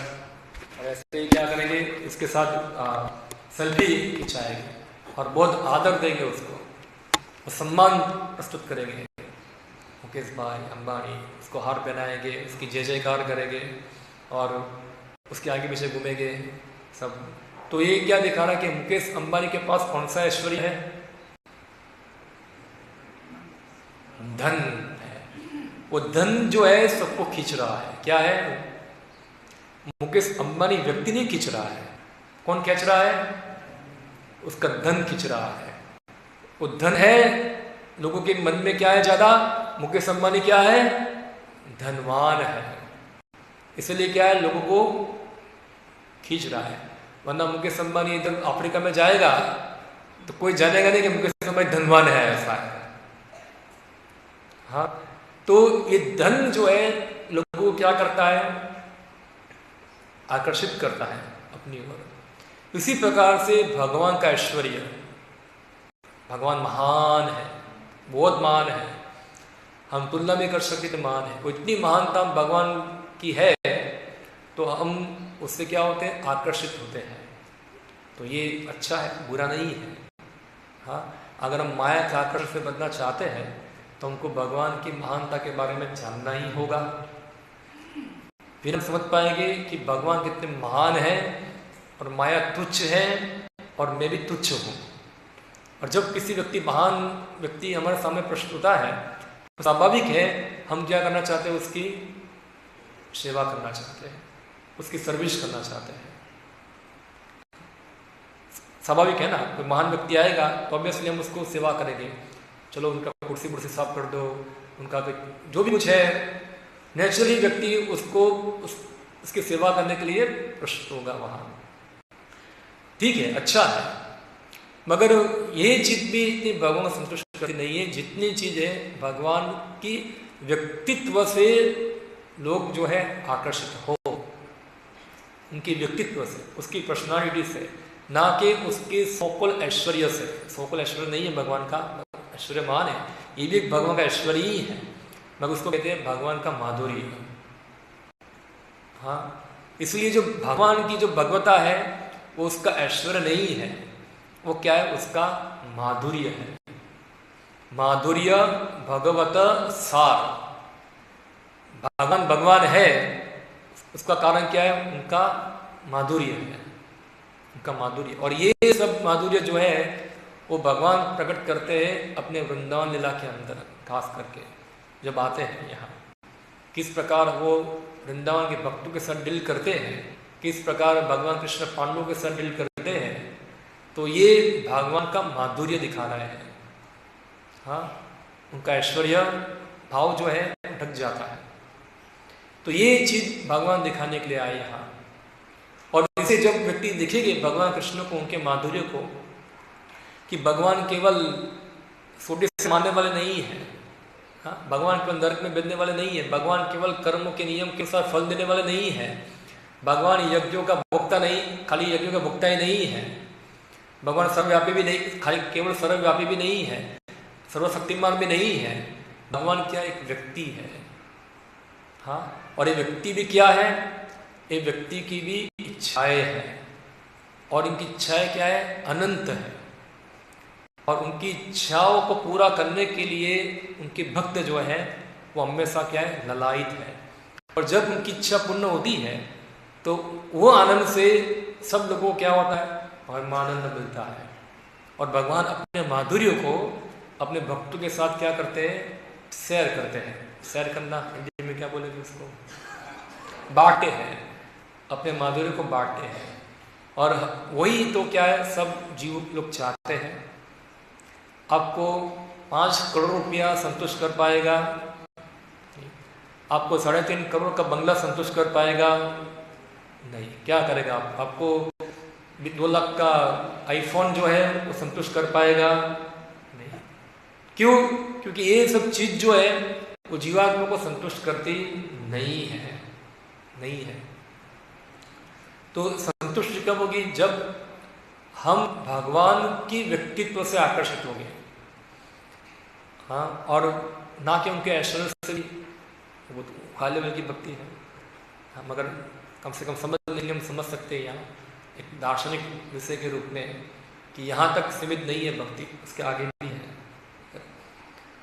और ऐसे ही क्या करेंगे, इसके साथ सेल्फी खिंचाएंगे और बहुत आदर देंगे उसको और सम्मान प्रस्तुत करेंगे। मुकेश भाई अंबानी, उसको हार पहनाएंगे, उसकी जय जयकार करेंगे और उसके आगे पीछे घूमेंगे सब। तो ये क्या दिखा रहा है कि मुकेश अंबानी के पास कौन सा ऐश्वर्य है, धन है। वो धन जो है सबको खींच रहा है। क्या है, मुकेश अंबानी व्यक्ति नहीं खींच रहा है, कौन खींच रहा है, उसका धन खींच रहा है। वो धन है, लोगों के मन में क्या है ज्यादा, मुकेश अंबानी क्या है, धनवान है, इसलिए क्या है, लोगों को खींच रहा है। वरना मुकेश अंबानी इधर अफ्रीका में जाएगा तो कोई जानेगा नहीं कि मुकेश अंबानी धनवान है, ऐसा है। हाँ, तो ये धन जो है लोगों को क्या करता है, आकर्षित करता है अपनी ओर। इसी प्रकार से भगवान का ऐश्वर्य, भगवान महान है, बहुत महान है, हम तुलना नहीं कर सकते तो महान है। वो इतनी महानता भगवान की है तो हम उससे क्या होते हैं, आकर्षित होते हैं। तो ये अच्छा है, बुरा नहीं है। हाँ, अगर हम माया के आकर्षण से बचना चाहते हैं तो हमको भगवान की महानता के बारे में जानना ही होगा। फिर हम समझ पाएंगे कि भगवान कितने महान हैं और माया तुच्छ है और मैं भी तुच्छ हूँ। और जब किसी व्यक्ति, महान व्यक्ति हमारे सामने प्रस्तुत होता है तो स्वाभाविक है हम क्या करना चाहते हैं, उसकी सेवा करना चाहते हैं, उसकी सर्विस करना चाहते हैं। स्वाभाविक है ना, कोई महान व्यक्ति आएगा तो ऑब्वियसली हम उसको सेवा करेंगे। चलो उनका कुर्सी कुर्सी साफ कर दो, उनका जो भी कुछ है, नेचुरली व्यक्ति उसको उसकी सेवा करने के लिए प्रस्तुत होगा वहाँ। ठीक है, अच्छा है, मगर ये चीज भी इतनी भगवान को संतुष्ट करती नहीं है जितनी चीजें भगवान की व्यक्तित्व से लोग जो है आकर्षित हो, उनकी व्यक्तित्व से, उसकी पर्सनालिटी से, ना कि उसके सोकल ऐश्वर्य से। सोकल ऐश्वर्य नहीं है भगवान का, ऐश्वर्य महान है, ये भी भगवान का ऐश्वर्य ही है, मगर उसको कहते हैं भगवान का माधुर्य। हाँ, इसलिए जो भगवान की जो भगवता है वो उसका ऐश्वर्य नहीं है, वो क्या है, उसका माधुर्य है। माधुर्य भगवत सार, भगवान भगवान है, उसका कारण क्या है, उनका माधुर्य है, उनका माधुर्य। और ये सब माधुर्य जो है वो भगवान प्रकट करते हैं अपने वृंदावन लीला के अंदर, खास करके जब आते हैं यहाँ, किस प्रकार वो वृंदावन के भक्तों के साथ डील करते हैं, किस प्रकार भगवान कृष्ण पांडवों के साथ डील करते हैं। तो ये भगवान का माधुर्य दिखा रहे हैं। हाँ, उनका ऐश्वर्य भाव जो है ढक जाता है। तो ये चीज भगवान दिखाने के लिए आए यहाँ। और इसे जब व्यक्ति देखेंगे भगवान कृष्ण को, उनके माधुर्य को, कि भगवान केवल सोटे से मारने वाले नहीं है, हाँ, भगवान केवल नरक में भेजने वाले नहीं है, भगवान केवल कर्मों के नियम के अनुसार फल देने वाले नहीं है, भगवान यज्ञों का भोक्ता नहीं, खाली यज्ञों का भोक्ता ही नहीं है, भगवान सर्वव्यापी भी नहीं, खाली केवल सर्वव्यापी भी नहीं है, सर्वशक्तिमान भी नहीं है, भगवान क्या एक व्यक्ति है, हाँ, और ये व्यक्ति भी क्या है, ये व्यक्ति की भी इच्छाएं हैं, और इनकी इच्छाएं क्या है, अनंत है, और उनकी इच्छाओं को पूरा करने के लिए उनके भक्त जो है वो हमेशा क्या है, ललायित है। और जब उनकी इच्छा पूर्ण होती है तो वो आनंद से सब लोगों को क्या होता है, परमानंद मिलता है। और भगवान अपने माधुर्य को अपने भक्तों के साथ क्या करते हैं, शेयर करते हैं। शेयर करना हिंदी में क्या बोलेंगे उसको, बांटे हैं, अपने माधुर्य को बांटते हैं। और वही तो क्या है, सब जीव लोग चाहते हैं। आपको 5 करोड़ रुपया संतुष्ट कर पाएगा, आपको 3.5 करोड़ का बंगला संतुष्ट कर पाएगा नहीं। क्या करेगा आप, आपको 2 लाख का आईफोन जो है वो संतुष्ट कर पाएगा नहीं। क्यों? क्योंकि ये सब चीज जो है वो जीवात्मा को संतुष्ट करती नहीं है, नहीं है। तो संतुष्टि कब होगी, जब हम भगवान की व्यक्तित्व से आकर्षित होंगे, हाँ, और ना कि उनके ऐश्वर्य से। वो तो हाई लेवल की भक्ति है, हाँ, मगर कम से कम समझ लेंगे, हम समझ सकते हैं यहाँ एक दार्शनिक विषय के रूप में कि यहाँ तक सीमित नहीं है भक्ति, उसके आगे भी है।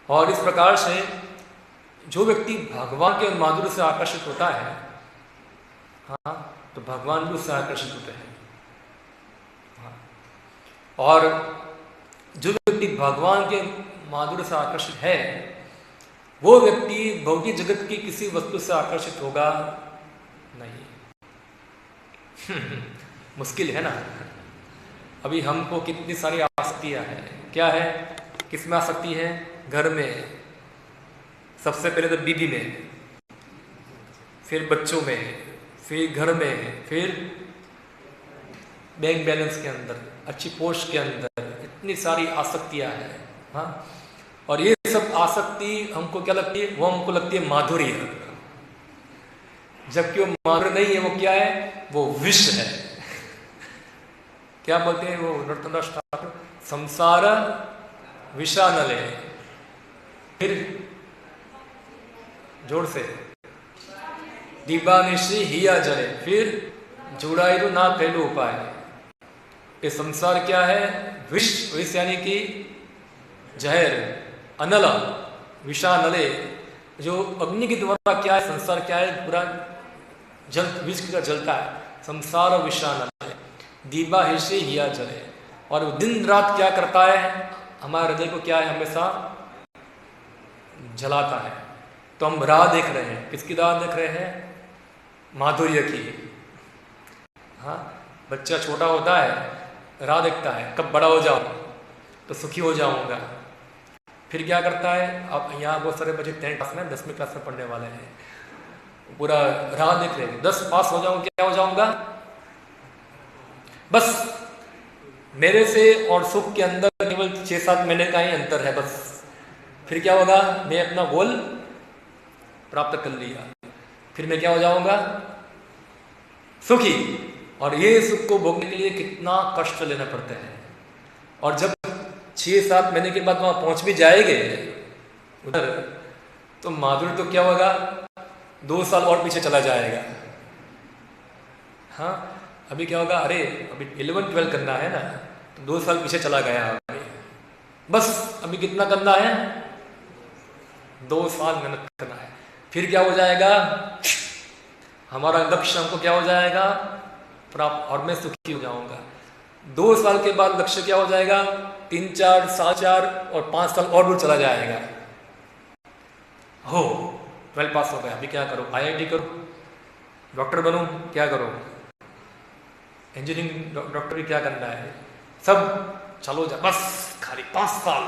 और इस प्रकार से जो व्यक्ति भगवान के माधुर्य से आकर्षित होता है, हाँ, तो भगवान भी उससे आकर्षित होते हैं, हाँ। और जो व्यक्ति भगवान के माधुर्य से आकर्षित है, वो व्यक्ति भौतिक जगत की किसी वस्तु से आकर्षित होगा नहीं। मुश्किल है ना। अभी हमको कितनी सारी आसक्तियां हैं, क्या है, किस में आसक्ति है, घर में, सबसे पहले तो बीवी में, फिर बच्चों में, फिर घर में, फिर बैंक बैलेंस के अंदर, अच्छी पोस्ट के अंदर, इतनी सारी आसक्तियां हैं, हाँ। और ये सब आसक्ति हमको क्या लगती है, वो हमको लगती है माधुर्य, जबकि वो माधुर्य नहीं है, वो क्या है, वो विष है। क्या बोलते हैं वो नरोत्तमदास ठाकुर, संसार विषानले, फिर जोर से, दीवानिशी हिया जले, फिर जुड़ाई तो ना पहलू उपाय। ये संसार क्या है, विष, विष यानी कि जहर, अनल, विषानले, जो अग्नि के द्वारा क्या है, संसार क्या है, पूरा जल, विष का जलता है, संसार विषानले, दीवा हिस्से हिया जले। और दिन रात क्या करता है, हमारे हृदय को क्या है, हमेशा जलाता है। तो हम राह देख रहे हैं, किसकी राह देख रहे हैं, माधुर्य की, हाँ। बच्चा छोटा होता है, राह देखता है, कब बड़ा हो जाऊं तो सुखी हो जाऊंगा। फिर क्या करता है, अब यहाँ बहुत सारे बच्चे 10th क्लास में, 10वीं क्लास में पढ़ने वाले हैं, पूरा राह देख रहे हैं, 10 पास हो जाऊंगा, क्या हो जाऊंगा, बस मेरे से और सुख के अंदर केवल 6-7 महीने का ही अंतर है, बस। फिर क्या होगा, मैं अपना गोल प्राप्त कर लिया, फिर मैं क्या हो जाऊंगा, सुखी। और ये सुख को भोगने के लिए कितना कष्ट लेना पड़ता है। और जब 6-7 महीने के बाद वहां पहुंच भी जाएंगे उधर, तो माधुर्य तो क्या होगा, 2 साल और पीछे चला जाएगा, हाँ। अभी क्या होगा, अरे अभी 11-12 करना है ना, तो 2 साल पीछे चला गया अभी, बस अभी कितना करना है, 2 साल मेहनत करना है। फिर क्या हो जाएगा, हमारा लक्ष्य हमको क्या हो जाएगा, प्राप्त, और मैं सुखी हो जाऊंगा। 2 साल के बाद लक्ष्य क्या हो जाएगा, 3-4, 7-4 और 5 साल और दूर चला जाएगा। हो 12 पास हो गया, अभी क्या करो, IIT करो, डॉक्टर बनूं, क्या करो, इंजीनियरिंग, डॉक्टर भी क्या करना है, सब चलो जा, बस खाली 5 साल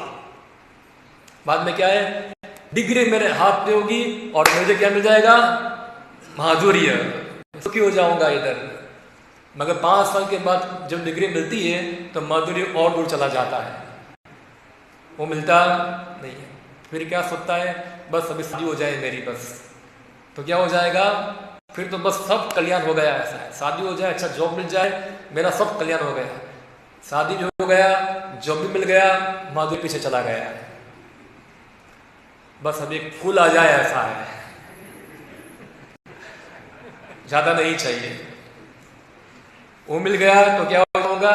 बाद में क्या है, डिग्री मेरे हाथ में होगी और मुझे क्या मिल जाएगा, माधुर्य, सुखी हो जाऊंगा इधर। मगर 5 साल के बाद जब डिग्री मिलती है तो माधुर्य और दूर चला जाता है, वो मिलता नहीं है। फिर क्या सोचता है, बस अभी शादी हो जाए मेरी, बस तो क्या हो जाएगा, फिर तो बस सब कल्याण हो गया। ऐसा है, शादी हो जाए, अच्छा जॉब मिल जाए, मेरा सब कल्याण हो गया। शादी भी हो गया, जॉब भी मिल गया, माधुर्य पीछे चला गया। बस अब एक फूल आ जाए ऐसा है, ज्यादा नहीं चाहिए। वो मिल गया तो क्या होगा,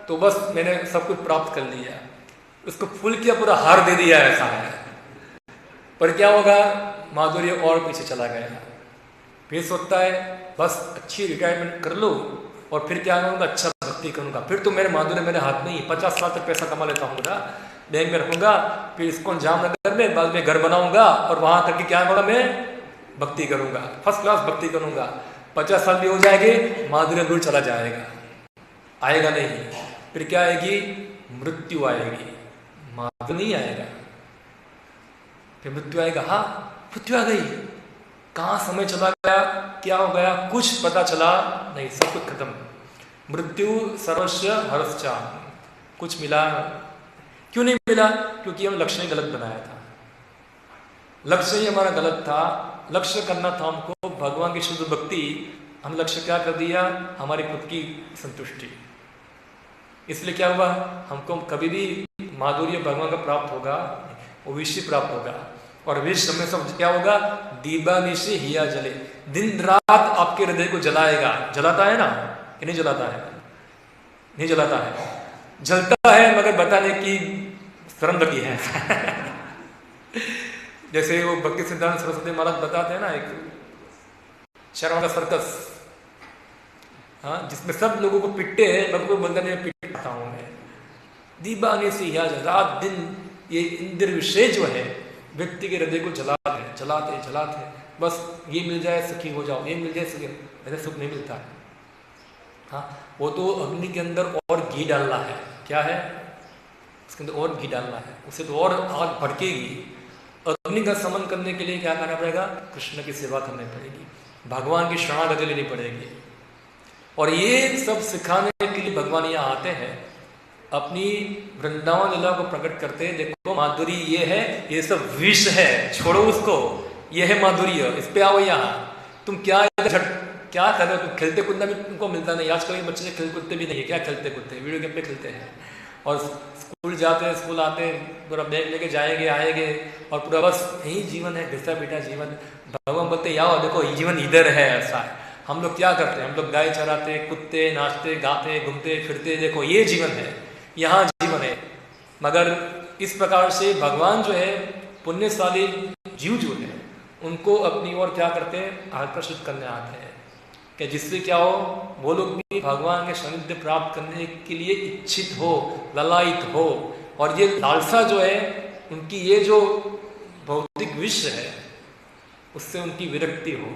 तो बस मैंने सब कुछ प्राप्त कर लिया। उसको फूल किया, पूरा हार दे दिया ऐसा है। पर क्या होगा, माधुर्य और पीछे चला गया। फिर सोचता है बस अच्छी रिटायरमेंट कर लो और फिर क्या करूँगा, अच्छा भक्ति करूँगा, फिर तो मेरे माधुर्य मेरे हाथ में ही 50 साल तक पैसा कमा लेता हूँ, बैंक में रखूंगा, फिर इसको जामनगर में बाद में घर बनाऊंगा और वहां करके क्या होगा, मैं भक्ति करूंगा, फर्स्ट क्लास भक्ति करूंगा। 50 साल भी हो जाएंगे, माधुर्य दूर चला जाएगा, आएगा नहीं। फिर क्या आएगी, मृत्यु आएगी, माधुर्य नहीं आएगा। फिर मृत्यु आएगा, हाँ मृत्यु आ गई, कहाँ समय चला गया, क्या हो गया, कुछ पता चला नहीं, सब कुछ खत्म। मृत्यु सर्वस्व हर्षचा, कुछ मिला क्यों नहीं मिला, क्योंकि हम लक्ष्य गलत बनाया था, लक्ष्य ही हमारा गलत था। लक्ष्य करना था हमको भगवान की शुद्ध भक्ति, हम लक्ष्य क्या कर दिया, हमारी खुद की संतुष्टि। इसलिए क्या हुआ, हमको कभी भी माधुर्य भगवान का प्राप्त होगा, वो विषय प्राप्त होगा। और विश्व में सब क्या होगा, दीवानिशी हिया जले, दिन रात आपके हृदय को जलाएगा। जलाता है ना कि नहीं जलाता है, नहीं जलाता है, जलता है मगर बताने की शर्म लगती है। जैसे वो भक्ति सिद्धांत सरस्वती महाराज बताते हैं ना, एक शर्मा का सर्कस, हाँ, जिसमें सब लोगों को पिटते हैं, मैं कोई बंदर में पिटता हूं मैं, दीवाने से या रात दिन ये इंद्र विषय जो है व्यक्ति के हृदय को जलाते जलाते जलाते, बस ये मिल जाए सुखी हो जाओ, ये मिल जाए सुखी, ऐसे सुख नहीं मिलता है। हाँ, वो तो अग्नि के अंदर और घी डालना है, क्या है उसके अंदर और घी डालना है, उसे तो और आग भड़केगी। अग्नि का समन करने के लिए क्या करना पड़ेगा, कृष्ण की सेवा करनी पड़ेगी, भगवान की शरणागति लेनी पड़ेगी। और ये सब सिखाने के लिए भगवान यहाँ आते हैं, अपनी वृंदावन लीला को प्रकट करते हैं। देखो माधुरी ये है, ये सब विष है, छोड़ो उसको, ये है माधुर्य, इस पे आओ यहाँ। तुम क्या क्या कर रहे हो, तुम खेलते कूदना भी तुमको मिलता नहीं। आजकल के बच्चे खेल कूदते भी नहीं है, क्या खेलते कूदते, वीडियो गेम पे खेलते हैं। और स्कूल जाते हैं, स्कूल आते हैं, पूरा बैग लेके जाएंगे आएंगे, और पूरा बस यही जीवन है, घिसा पीटा जीवन। भगवान बोलते आओ देखो ये जीवन इधर है, ऐसा है। हम लोग क्या करते हैं, हम लोग गाय चराते, कुत्ते नाचते गाते घूमते फिरते, देखो ये जीवन है, यहाँ जीवन है। मगर इस प्रकार से भगवान जो है, पुण्यशाली जीव जो है, उनको अपनी ओर क्या करते हैं, आकर्षित करने आते हैं, कि जिससे क्या हो, वो लोग भी भगवान के सानिध्य प्राप्त करने के लिए इच्छित हो, ललायित हो। और ये लालसा जो है उनकी, ये जो भौतिक विश्व है उससे उनकी विरक्ति हो।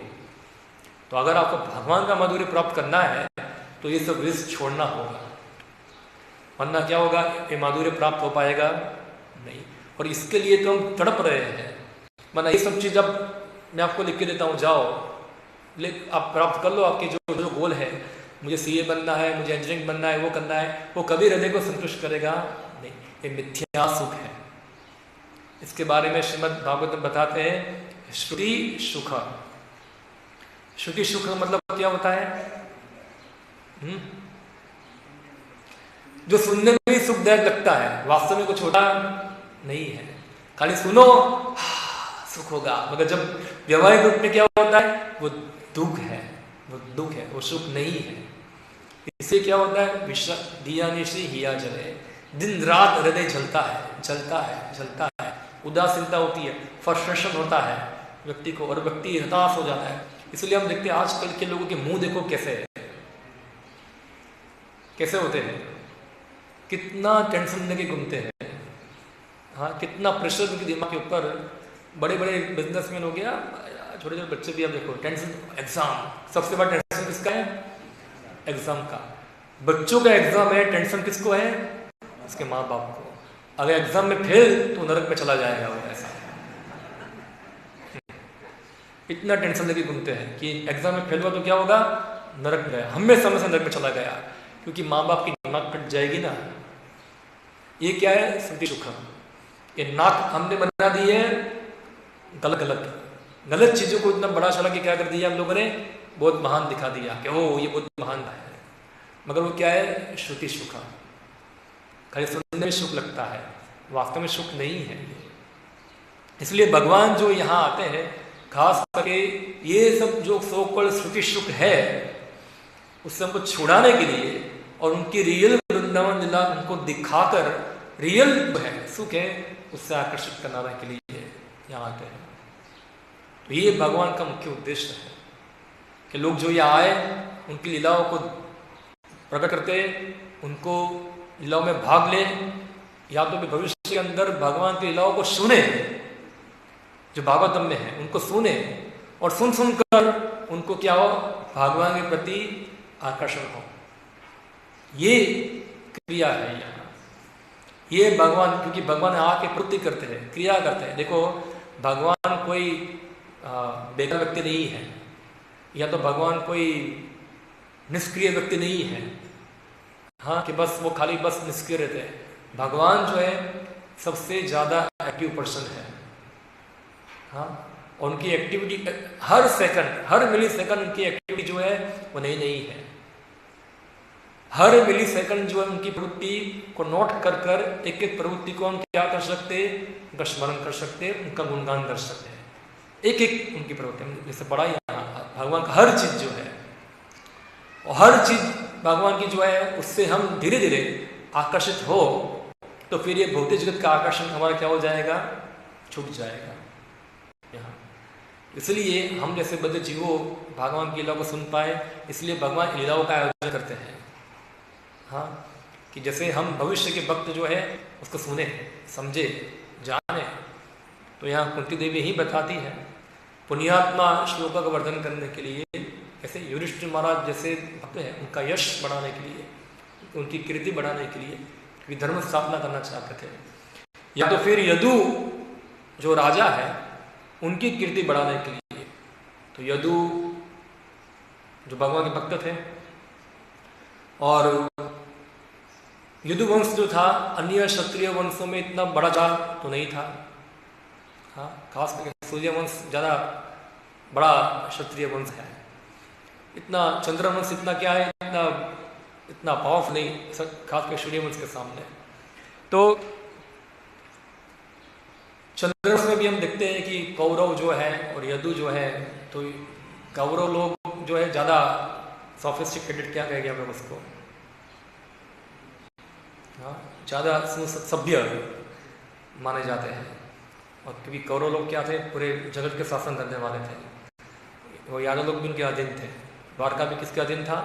तो अगर आपको भगवान का माधुर्य प्राप्त करना है तो ये सब विष छोड़ना होगा, वरना क्या होगा, ये माधुर्य प्राप्त हो पाएगा नहीं। और इसके लिए तो हम तड़प रहे हैं, वरना ये सब चीज़ अब मैं आपको लिख के देता हूँ, जाओ आप प्राप्त कर लो, आपके जो जो गोल है, मुझे सीए बनना है, मुझे इंजीनियरिंग बनना है, वो करना है, वो कभी हृदय को संतुष्ट करेगा नहीं, ये मिथ्या सुख है। इसके बारे में श्रीमद् भागवत में बताते हैं, श्रुति सुख। श्रुति सुख मतलब क्या होता है, जो सुनने में भी सुखदायक लगता है, वास्तव में कुछ होता नहीं है, खाली सुनो सुख होगा, मगर जब व्यवहारिक रूप में क्या होता है, वो दुख है, वो दुख है, वो सुख नहीं है। इससे क्या होता है, विश्व दिया निशी हिया जले, दिन रात हृदय जलता है जलता है जलता है, उदासीनता होती है, फ्रस्ट्रेशन होता है व्यक्ति को, और व्यक्ति हताश हो जाता है। इसलिए हम देखते हैं आजकल के लोगों के मुंह देखो कैसे है, कैसे होते हैं, कितना टेंशन लेके घूमते हैं, हाँ, कितना प्रेशर उनके दिमाग के ऊपर। बड़े बड़े बिजनेसमैन हो गया, छोटे छोटे बच्चे भी, आप देखो टेंशन, एग्जाम, सबसे बड़ा टेंशन किसका है, एग्जाम का। बच्चों का एग्जाम है, टेंशन किसको है, उसके माँ बाप को। अगर एग्जाम में फेल तो नरक में चला जाएगा वो, ऐसा इतना टेंशन लेके घूमते हैं कि एग्जाम में फेल हुआ तो क्या होगा, नरक गया, हमेशा हमेशा नरक में चला गया, क्योंकि माँ बाप की नाक कट जाएगी ना। ये क्या है, श्रुति सुख। ये नाक हमने बना दी है गलत गलत गलत चीजों को इतना बड़ा चला के क्या कर दिया हम लोगों ने, बहुत महान दिखा दिया कि ओ ये बहुत महान है, मगर वो क्या है, श्रुति सुख, खाली सुनने में सुख लगता है, वास्तव में सुख नहीं है। इसलिए भगवान जो यहाँ आते हैं खास करके ये सब जो सोकल श्रुति शुक है उससे हमको छुड़ाने के लिए और उनकी रियल वृंदावन लीला उनको दिखाकर रियल जो है सुख है उससे आकर्षित कराने के लिए यहाँ आते हैं। तो ये भगवान का मुख्य उद्देश्य है कि लोग जो यहाँ आए उनकी लीलाओं को प्रकट करते, उनको लीलाओं में भाग ले, या तो भी भविष्य के अंदर भगवान की लीलाओं को सुने जो भागवतम में है, उनको सुने और सुन सुनकर उनको क्या हो, भगवान के प्रति आकर्षण हो। ये क्रिया है यहाँ। ये भगवान, क्योंकि भगवान आके प्रवृत्ति करते हैं, क्रिया करते हैं। देखो भगवान कोई बेकार व्यक्ति नहीं है, या तो भगवान कोई निष्क्रिय व्यक्ति नहीं है, हाँ, कि बस वो खाली बस निष्क्रिय रहते हैं। भगवान जो है सबसे ज़्यादा एक्टिव पर्सन है, हाँ, और उनकी एक्टिविटी हर सेकंड, हर मिली सेकंड उनकी एक्टिविटी जो है वो नई नई है। हर मिली सेकंड जो है उनकी प्रवृत्ति को नोट कर कर एक एक प्रवृत्ति को हम क्या कर सकते, उनका स्मरण कर सकते, उनका गुणगान कर सकते हैं। एक एक उनकी प्रवृत्ति, जैसे बड़ा यहाँ भगवान का हर चीज जो है, और हर चीज भगवान की जो है उससे हम धीरे धीरे आकर्षित हो, तो फिर ये भौतिक जगत का आकर्षण हमारा क्या हो जाएगा, छूट जाएगा यहाँ। इसलिए हम जैसे बद्ध जीवों भगवान की लीला को सुन पाए, इसलिए भगवान लीलाओं का आयोजन करते हैं, हाँ, कि जैसे हम भविष्य के भक्त जो है उसको सुने, समझे, जाने। तो यहाँ कुंती देवी ही बताती है, पुण्यात्मा श्लोका का वर्धन करने के लिए, ऐसे युधिष्ठिर महाराज जैसे भक्त हैं उनका यश बढ़ाने के लिए, उनकी कीर्ति बढ़ाने के लिए, क्योंकि धर्म स्थापना करना चाहते थे, या तो फिर यदु जो राजा है उनकी कीर्ति बढ़ाने के लिए। तो यदु जो भगवान के भक्त थे, और यदुवंश जो था अन्य क्षत्रिय वंशों में इतना बड़ा जा तो नहीं था, हाँ, खास करके सूर्यवंश ज़्यादा बड़ा क्षत्रिय वंश है। इतना चंद्रवंश इतना क्या है, इतना पावरफुल नहीं, खास कर सूर्यवंश के सामने। तो चंद्रवंश में भी हम देखते हैं कि कौरव जो है और यदु जो है, तो कौरव लोग जो है ज़्यादा सोफिस्टिकेटेड, क्या कह गया मैं उसको, हाँ, ज़्यादा सभ्य माने जाते हैं। और क्योंकि कौरव लोग क्या थे, पूरे जगत के शासन करने वाले थे, वो यादव लोग भी उनके अधीन थे। द्वारका भी किसके अधीन था,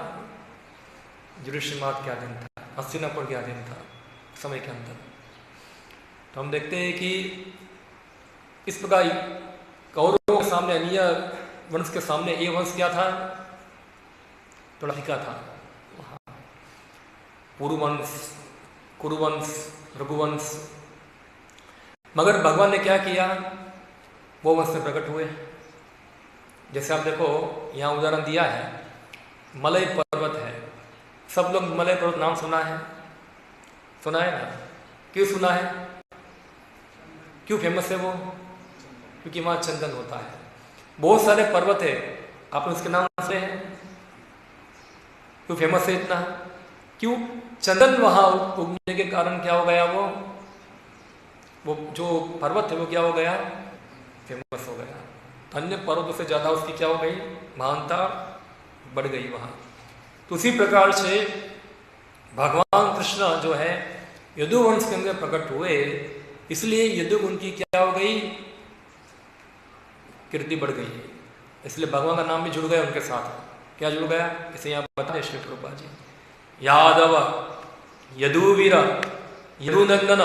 युधिष्ठिर महाराज के अधीन था, हस्तिनापुर के अधीन था समय के अंदर। तो हम देखते हैं कि इस प्रकार कौरवों के सामने, अन्य वंश के सामने ये वंश क्या था, थोड़ा फीका था। पुरुवंश, कुरुवंश, रघुवंश, मगर भगवान ने क्या किया, वो वंश में प्रकट हुए। जैसे आप देखो यहाँ उदाहरण दिया है, मलय पर्वत है, सब लोग मलय पर्वत नाम सुना है, सुना है ना? क्यों सुना है, क्यों फेमस है वो? क्योंकि वहाँ चंदन होता है। बहुत सारे पर्वत है, आपने उसके नाम सुने हैं, क्यों फेमस है इतना? क्यों? चंदन वहाँ उगने के कारण क्या हो गया, वो जो पर्वत है वो क्या हो गया, फेमस हो गया। अन्य पर्वतों से ज़्यादा उसकी क्या हो गई, महानता बढ़ गई वहाँ। तो उसी प्रकार से भगवान कृष्ण जो है यदुवंश के अंदर प्रकट हुए, इसलिए यदु उनकी क्या हो गई, कीर्ति बढ़ गई। इसलिए भगवान का नाम भी जुड़ गया उनके साथ। क्या जुड़ गया, इसे यहाँ बताए श्री प्रभुपाद जी, यादव, यदुवीर, यदुनंदन,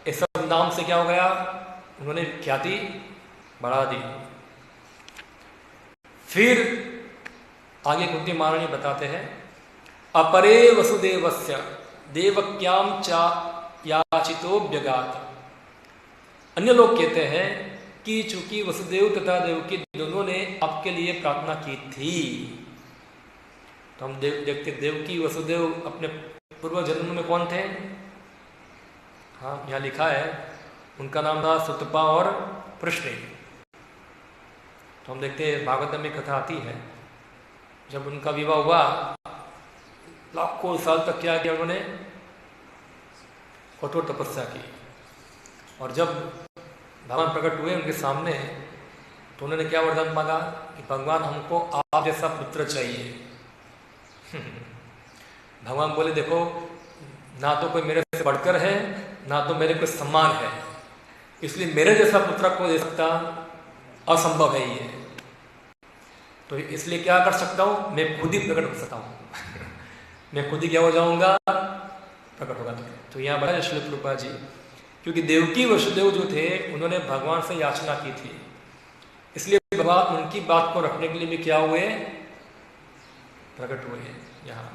इस सब नाम से क्या हो गया, उन्होंने ख्याति बढ़ा दी। फिर आगे कुंती महारानी बताते हैं, अपरे वसुदेवस्य देवक्याम चा याचितो व्यगात। अन्य लोग कहते हैं कि चूंकि वसुदेव तथा देवकी दोनों ने आपके लिए प्रार्थना की थी, तो हम देखते देवकी वसुदेव अपने पूर्व जन्म में कौन थे, हाँ, यहाँ लिखा है उनका नाम था सुतपा और प्रश्नि। तो हम देखते हैं भागवत में कथा आती है, जब उनका विवाह हुआ, लाखों साल तक क्या किया उन्होंने, कठोर तपस्या की। और जब भगवान प्रकट हुए उनके सामने, तो उन्होंने क्या वरदान मांगा कि भगवान हमको आप जैसा पुत्र चाहिए। भगवान बोले देखो, ना तो कोई मेरे से बढ़कर है, ना तो मेरे को सम्मान है, इसलिए मेरे जैसा पुत्र को दे सकता असंभव है ये। तो इसलिए क्या कर सकता हूं, मैं खुद ही प्रकट हो सकता हूं। मैं खुद ही क्या हो जाऊंगा, प्रकट होगा। तो यहाँ बड़ा श्रील प्रभुपाद जी, क्योंकि देवकी वसुदेव जो थे उन्होंने भगवान से याचना की थी, इसलिए भगवान उनकी बात को रखने के लिए भी क्या हुए, प्रकट हुए। यहाँ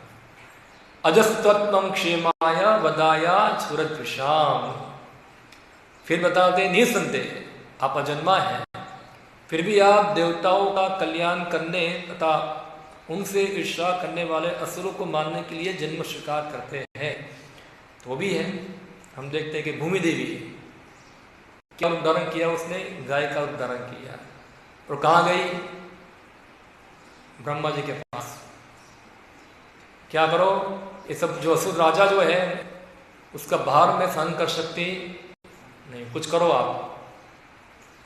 अजस्तत्वम क्षेमाय वदाया सुरद्विषाम, फिर बताते निसंते आप अजन्मा है, फिर भी आप देवताओं का कल्याण करने तथा उनसे ईर्ष्या करने वाले असुरों को मारने के लिए जन्म स्वीकार करते हैं। तो वो भी है, हम देखते हैं कि भूमि देवी क्या रूप धारण किया, उसने गाय का रूप धारण किया और कहाँ गई, ब्रह्मा जी के पास। क्या करो, ये सब जो असुर राजा जो है उसका भार मैं सहन कर सकती नहीं, कुछ करो आप।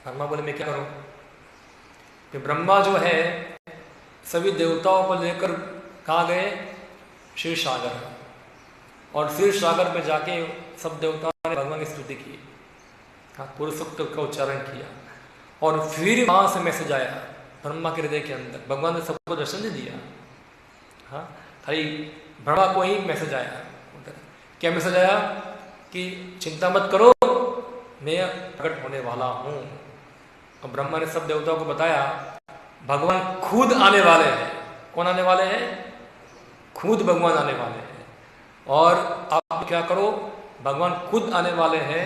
ब्रह्मा बोले मैं क्या करूं। कि ब्रह्मा जो है सभी देवताओं को लेकर कहाँ गए, क्षीर सागर, और क्षीर सागर में जाके सब देवताओं ने भगवान की स्तुति की, पूर्व सूक्त का उच्चारण किया, और फिर वहां से मैसेज आया ब्रह्मा के हृदय के अंदर। भगवान ने सबको दर्शन नहीं दिया, हाँ, खाली ब्रह्मा को ही मैसेज आया। क्या मैसेज आया कि चिंता मत करो, मैं प्रकट होने वाला हूं। और ब्रह्मा ने सब देवताओं को बताया भगवान खुद आने वाले हैं। कौन आने वाले हैं, खुद भगवान आने वाले हैं। और आप क्या करो, भगवान खुद आने वाले हैं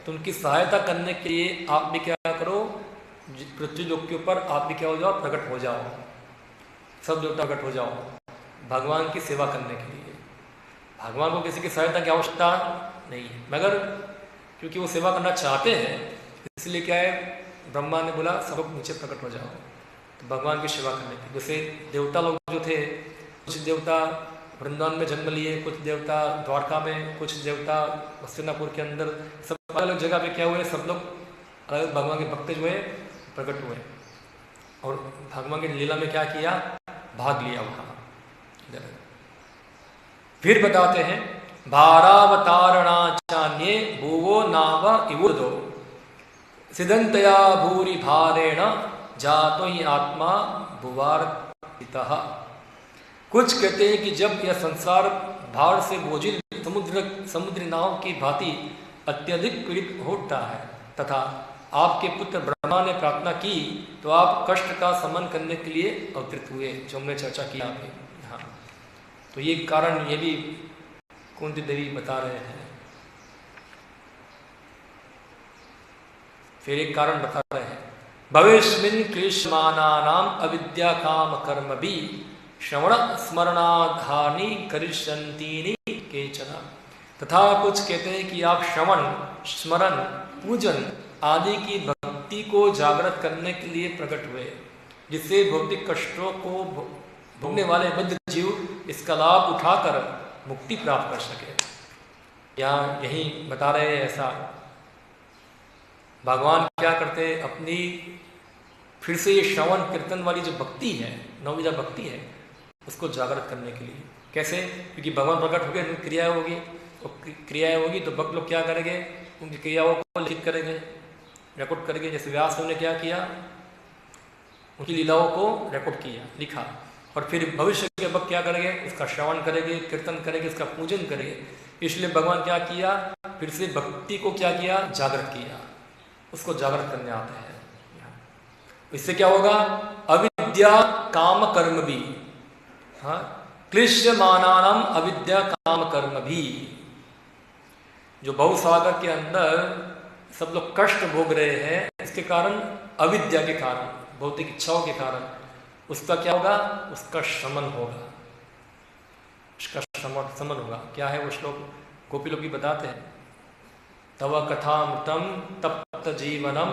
तो उनकी सहायता करने के लिए आप भी क्या करो, पृथ्वी लोक के ऊपर आप भी क्या हो जाओ, प्रकट हो जाओ, सब देवता प्रकट हो जाओ भगवान की सेवा करने के लिए। भगवान को किसी की सहायता की आवश्यकता नहीं है, मगर क्योंकि वो सेवा करना चाहते हैं इसलिए क्या है, ब्रह्मा ने बोला सब लोग नीचे प्रकट हो जाओ तो भगवान की सेवा करने की। जैसे देवता लोग जो थे, कुछ देवता वृंदावन में जन्म लिए, कुछ देवता द्वारका में, कुछ देवता हस्तिनापुर के अंदर, सब अलग अलग जगह पे क्या हुए, सब लोग अलग भगवान के भक्त जो है प्रकट हुए और भगवान की लीला में क्या किया, भाग लिया वहाँ। फिर बताते हैं भारावतारणा चान्ये भुवो नाव इवुदो सिदंतया भूरि भारेण जातो ही आत्मा भुवार्तितः। कुछ कहते हैं कि जब यह संसार भार से बोझिल समुद्री नाव की भांति अत्यधिक पीड़ित होता है तथा आपके पुत्र ब्रह्मा ने प्रार्थना की तो आप कष्ट का शमन करने के लिए अवतरित हुए, जो हमने चर्चा किया अभी। हाँ, तो ये कारण ये भी कुंती देवी बता रहे हैं। फिर एक कारण बता रहे हैं, भविष्यमिन क्लेशमानानाम अविद्या काम कर्म भी श्रवण स्मरणाधानी करिष्यन्तीनि केचन। तथा कुछ कहते हैं कि आप श्रवण, स्मरण, पूजन आदि की भक्ति को जागृत करने के लिए प्रकट हुए, जिससे भौतिक कष्टों को भोगने वाले बद्ध जीव इसका लाभ उठाकर मुक्ति प्राप्त कर सके। यहाँ यही बता रहे हैं ऐसा। भगवान क्या करते, अपनी फिर से ये श्रवण कीर्तन वाली जो भक्ति है, नवविधा भक्ति है, उसको जागृत करने के लिए। कैसे, क्योंकि भगवान प्रकट हो गए, उनकी क्रियाएं होगी, और क्रियाएं होगी तो भक्त लोग क्या करेंगे, उनकी क्रियाओं को लिखित करेंगे, रिकॉर्ड करेंगे। जैसे व्यास ने क्या किया, उनकी लीलाओं को रिकॉर्ड किया, लिखा, और फिर भविष्य के भक्त क्या करेंगे, उसका श्रवण करेंगे, कीर्तन करेंगे, उसका पूजन करेंगे। इसलिए भगवान क्या किया, फिर से भक्ति को क्या किया, जागृत किया, उसको जागृत करने आते हैं। इससे क्या होगा, अविद्या काम कर्म भी, हाँ, क्लिश्यमानानाम अविद्या काम कर्म भी। जो भवसागर के अंदर सब लोग कष्ट भोग रहे हैं, इसके कारण अविद्या के कारण, भौतिक इच्छाओं के कारण, उसका क्या होगा, उसका शमन होगा, उसका शमन होगा। क्या है वो श्लोक, गोपी लोग भी बताते हैं, तव कथामृतम तप्त जीवनम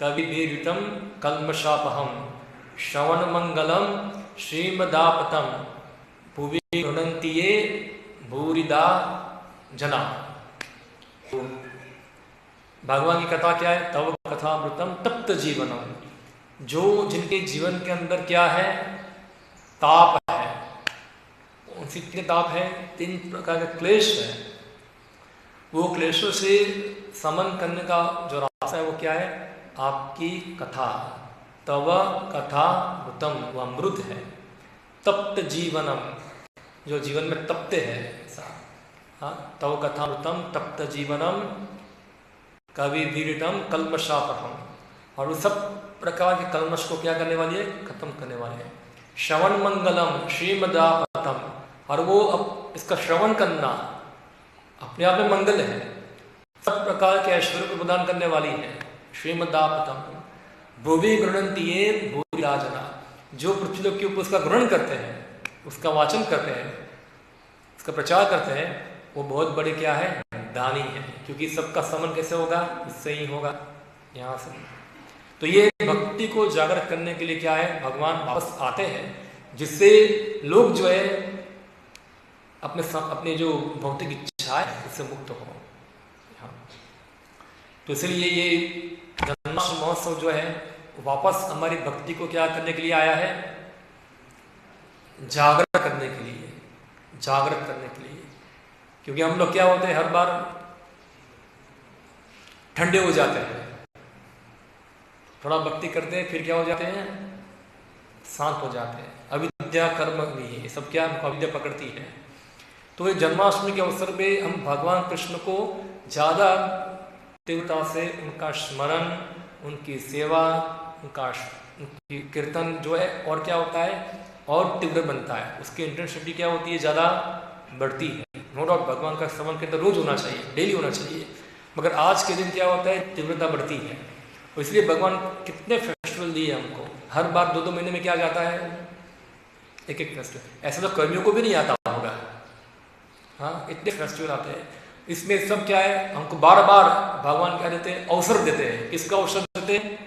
कविभिरितम कल्मषापहम श्रवण मंगलम श्रीमदापतम भुवि गृह्णन्ति ये भूरिदा जना। भगवान की कथा क्या है? तव कथामृतम तप्त जीवनम, जो जिनके जीवन के अंदर क्या है? ताप है। उनसे कितने ताप है? 3 प्रकार के क्लेश है। वो क्लेशों से समन करने का जो रास्ता है वो क्या है? आपकी कथा। तव कथा मृतम, वो अमृत है। तप्त जीवनम, जो जीवन में तपते हैं ऐसा। हाँ, तव कथा मृतम तप्त जीवनम कवि धीरितम कल्मषापहम, और वो सब प्रकार के कल्मश को क्या करने वाली है? खत्म करने वाले हैं। श्रवण मंगलम श्रीमदापतम, और वो अब इसका श्रवण करना अपने आप में मंगल है, सब प्रकार के ऐश्वर्य को प्रदान करने वाली है। श्रीमदापतम भुवि गृणंति ये भूरि राजना, जो पृथ्वी लोक के ऊपर उसका ग्रहण करते हैं, उसका वाचन करते हैं, उसका प्रचार करते हैं, वो बहुत बड़े क्या है? दानी है। क्योंकि सबका समन कैसे होगा? इससे ही होगा, यहाँ से। तो ये भक्ति को जागृत करने के लिए क्या है? भगवान वापस आते हैं, जिससे लोग जो है अपने जो भौतिक इच्छा है उससे मुक्त हो। हाँ। तो इसलिए ये जन्माष्टमी महोत्सव जो है वापस हमारी भक्ति को क्या करने के लिए आया है? जागृत करने के लिए, जागृत करने के लिए। क्योंकि हम लोग क्या होते हैं, हर बार ठंडे हो जाते हैं, थोड़ा भक्ति करते हैं, फिर क्या हो जाते हैं? शांत हो जाते हैं। अविद्या कर्म भी है, सब क्या अविद्या पकड़ती है। तो ये जन्माष्टमी के अवसर पे हम भगवान कृष्ण को ज़्यादा तीव्रता से उनका स्मरण, उनकी सेवा, उनकी कीर्तन जो है और क्या होता है? और तीव्र बनता है। उसकी इंटेंसिटी क्या होती है? ज़्यादा बढ़ती है। नो डाउट भगवान का स्मरण कीर्तन रोज होना चाहिए, डेली होना चाहिए, मगर आज के दिन क्या होता है? तीव्रता बढ़ती है। और इसलिए भगवान कितने फेस्टिवल दिए हमको, हर बार 2-2 महीने में क्या जाता है? एक फेस्टिवल। ऐसा तो कर्मियों को भी नहीं आता होगा। हाँ, इतने फेस्टिवल आते हैं। इसमें सब क्या है? हमको बार बार भगवान क्या देते हैं? अवसर देते हैं। किसका अवसर देते हैं?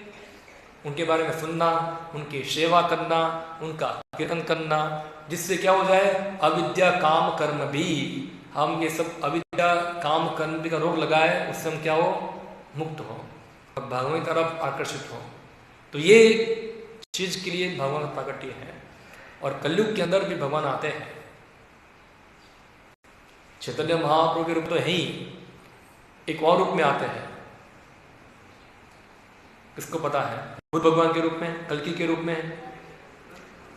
उनके बारे में सुनना, उनकी सेवा करना, उनका कीर्तन करना, जिससे क्या हो जाए? अविद्या काम कर्म भी, हम ये सब अविद्या काम कर्म भी का रोग लगाए, उससे हम क्या हो? मुक्त हो और भगवान की तरफ आकर्षित हो। तो ये चीज के लिए भगवान का प्राकट्य है। और कलयुग के अंदर भी भगवान आते हैं। चैतन्य महाप्रभु के रूप तो है ही, एक और रूप में आते हैं। किसको पता है? बुद्ध भगवान के रूप में, कल्कि के रूप में।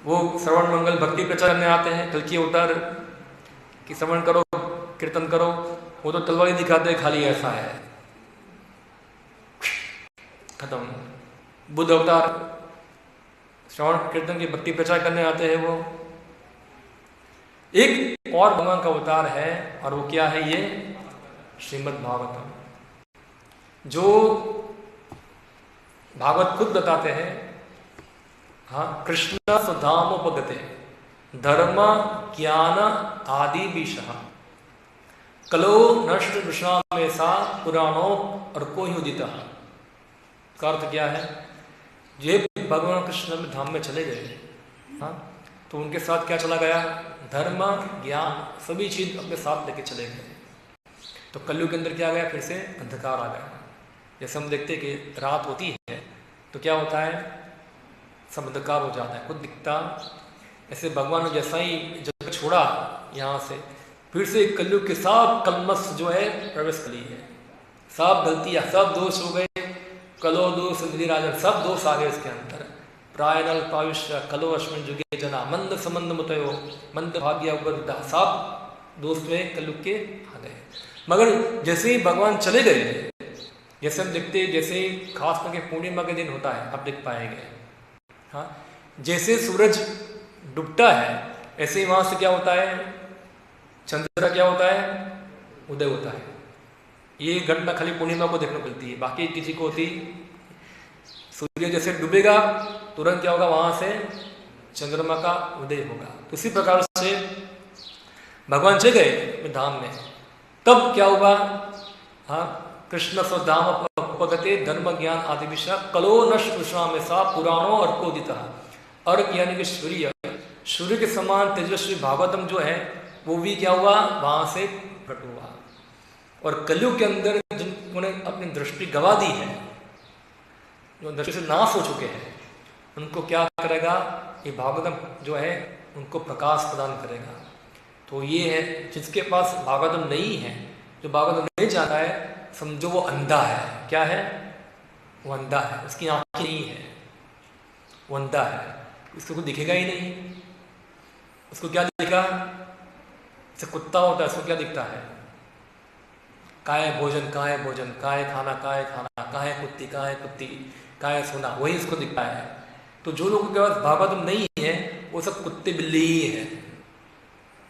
वो श्रवण मंगल भक्ति प्रचार करने आते हैं। कल्कि अवतार कि श्रवण करो, कीर्तन करो, वो तो तलवार दिखाते हैं खाली, ऐसा है, खत्म। बुद्ध अवतार श्रवण कीर्तन की भक्ति प्रचार करने आते हैं। वो एक और भगवान का अवतार है, और वो क्या है? ये श्रीमद् भागवतम, जो भागवत खुद बताते हैं। हाँ, कृष्ण सुधामोपगते धर्म ज्ञान आदि विषः कलो नष्ट विश्राम में सा पुराणों और को ही उदित। का अर्थ क्या है? ये भगवान कृष्ण में धाम में चले गए, हाँ, तो उनके साथ क्या चला गया? धर्म ज्ञान सभी चीज अपने साथ लेके चले गए। तो कलयुग के अंदर क्या आ गया? फिर से अंधकार आ गया। जैसे हम देखते कि रात होती है तो क्या होता है? सब अंधकार हो जाता है, खुद दिखता। ऐसे भगवान ने जैसा ही जब छोड़ा यहाँ से, फिर से कलयुग के सब कलमस जो है प्रवेश कर ली है। सब गलतियाँ, सब दोष हो गए। कलो दोष राजन, सब दोष आ गए इसके अंदर। प्रायनल पायुष्य कलो अश्विन जुगे जना मंद संबंध मुतयो मंद भाग्य उपदा, सब दोष में कलयुग के आ गए। मगर जैसे ही भगवान चले गए, जैसे हम देखते, जैसे ही खास करके पूर्णिमा के दिन होता है, आप देख पाएंगे, हाँ, जैसे सूरज डूबता है ऐसे ही वहां से क्या होता है? चंद्र क्या होता है? उदय होता है। ये घटना खाली पूर्णिमा को देखने को मिलती है, बाकी किसी को होती। सूर्य जैसे डूबेगा तुरंत क्या होगा? वहां से चंद्रमा का उदय होगा। उसी प्रकार से भगवान चले गए धाम में, तब क्या हुआ? हाँ, कृष्ण स्वधाम उपगते धर्म ज्ञान आदि विषय कलो नष्ट विश्राम सा पुराणों अर्कोदिता। अर्क यानी कि सूर्य, सूर्य के समान तेजस्वी भागवतम जो है वो भी क्या हुआ? वहां से प्रकट हुआ। और कलयुग के अंदर जिन जिन्होंने अपनी दृष्टि गंवा दी है, जो दृष्टि से नाश हो चुके हैं, उनको क्या करेगा ये भागवतम जो है उनको प्रकाश प्रदान करेगा। तो ये है जिसके पास भागवतम नहीं है, जो भागवतम नहीं जानता है, समझो वो अंधा है। क्या है? वो अंधा है, उसकी आंखें नहीं है, वो अंधा है, उसको कुछ दिखेगा ही नहीं। उसको क्या दिखेगा? जैसे कुत्ता होता है, उसको क्या दिखता है? कहाँ है भोजन, कहाँ है भोजन, कहाँ है खाना, कहाँ है खाना, कहाँ है कुत्ती, कहाँ है कुत्ती, कहाँ है सोना, वही उसको दिखता है। तो जो लोगों के पास भागवतम नहीं है वो सब कुत्ते बिल्ली ही है,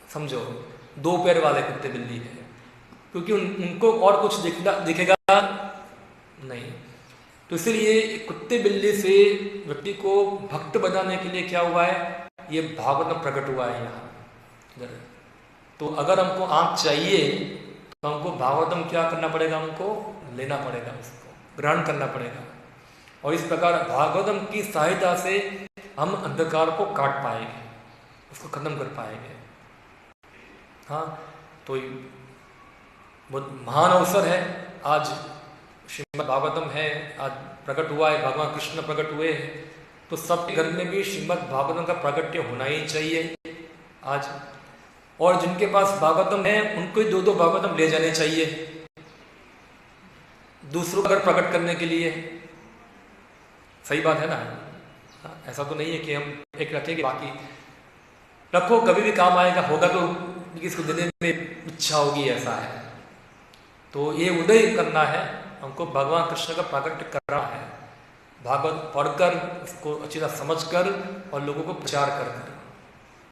समझो, दो पैर वाले कुत्ते बिल्ली है, क्योंकि उनको और कुछ दिखेगा नहीं। तो इसलिए कुत्ते बिल्ली से व्यक्ति को भक्त बनाने के लिए क्या हुआ है, ये भागवतम प्रकट हुआ है यहाँ। तो अगर हमको आँख चाहिए तो हमको भागवतम क्या करना पड़ेगा, हमको लेना पड़ेगा, उसको ग्रहण करना पड़ेगा। और इस प्रकार भागवतम की सहायता से हम अंधकार को काट पाएंगे, उसको खत्म कर पाएंगे। हाँ, तो बहुत महान अवसर है। आज श्रीमद् भागवतम है, आज प्रकट हुआ है, भगवान कृष्ण प्रकट हुए हैं, तो सबके घर में भी श्रीमद् भागवतम का प्राकट्य होना ही चाहिए आज। और जिनके पास भागवतम है उनको ही 2-2 भागवतम ले जाने चाहिए दूसरों को अगर प्रकट करने के लिए। सही बात है ना? ऐसा तो नहीं है कि हम एक रखेंगे बाकी रखो, कभी भी काम आएगा, होगा तो किसको देने में इच्छा होगी, ऐसा है। तो ये उदय करना है हमको, भगवान कृष्ण का प्राकट्य करना है, भागवत पढ़कर उसको अच्छी तरह समझकर और लोगों को प्रचार कर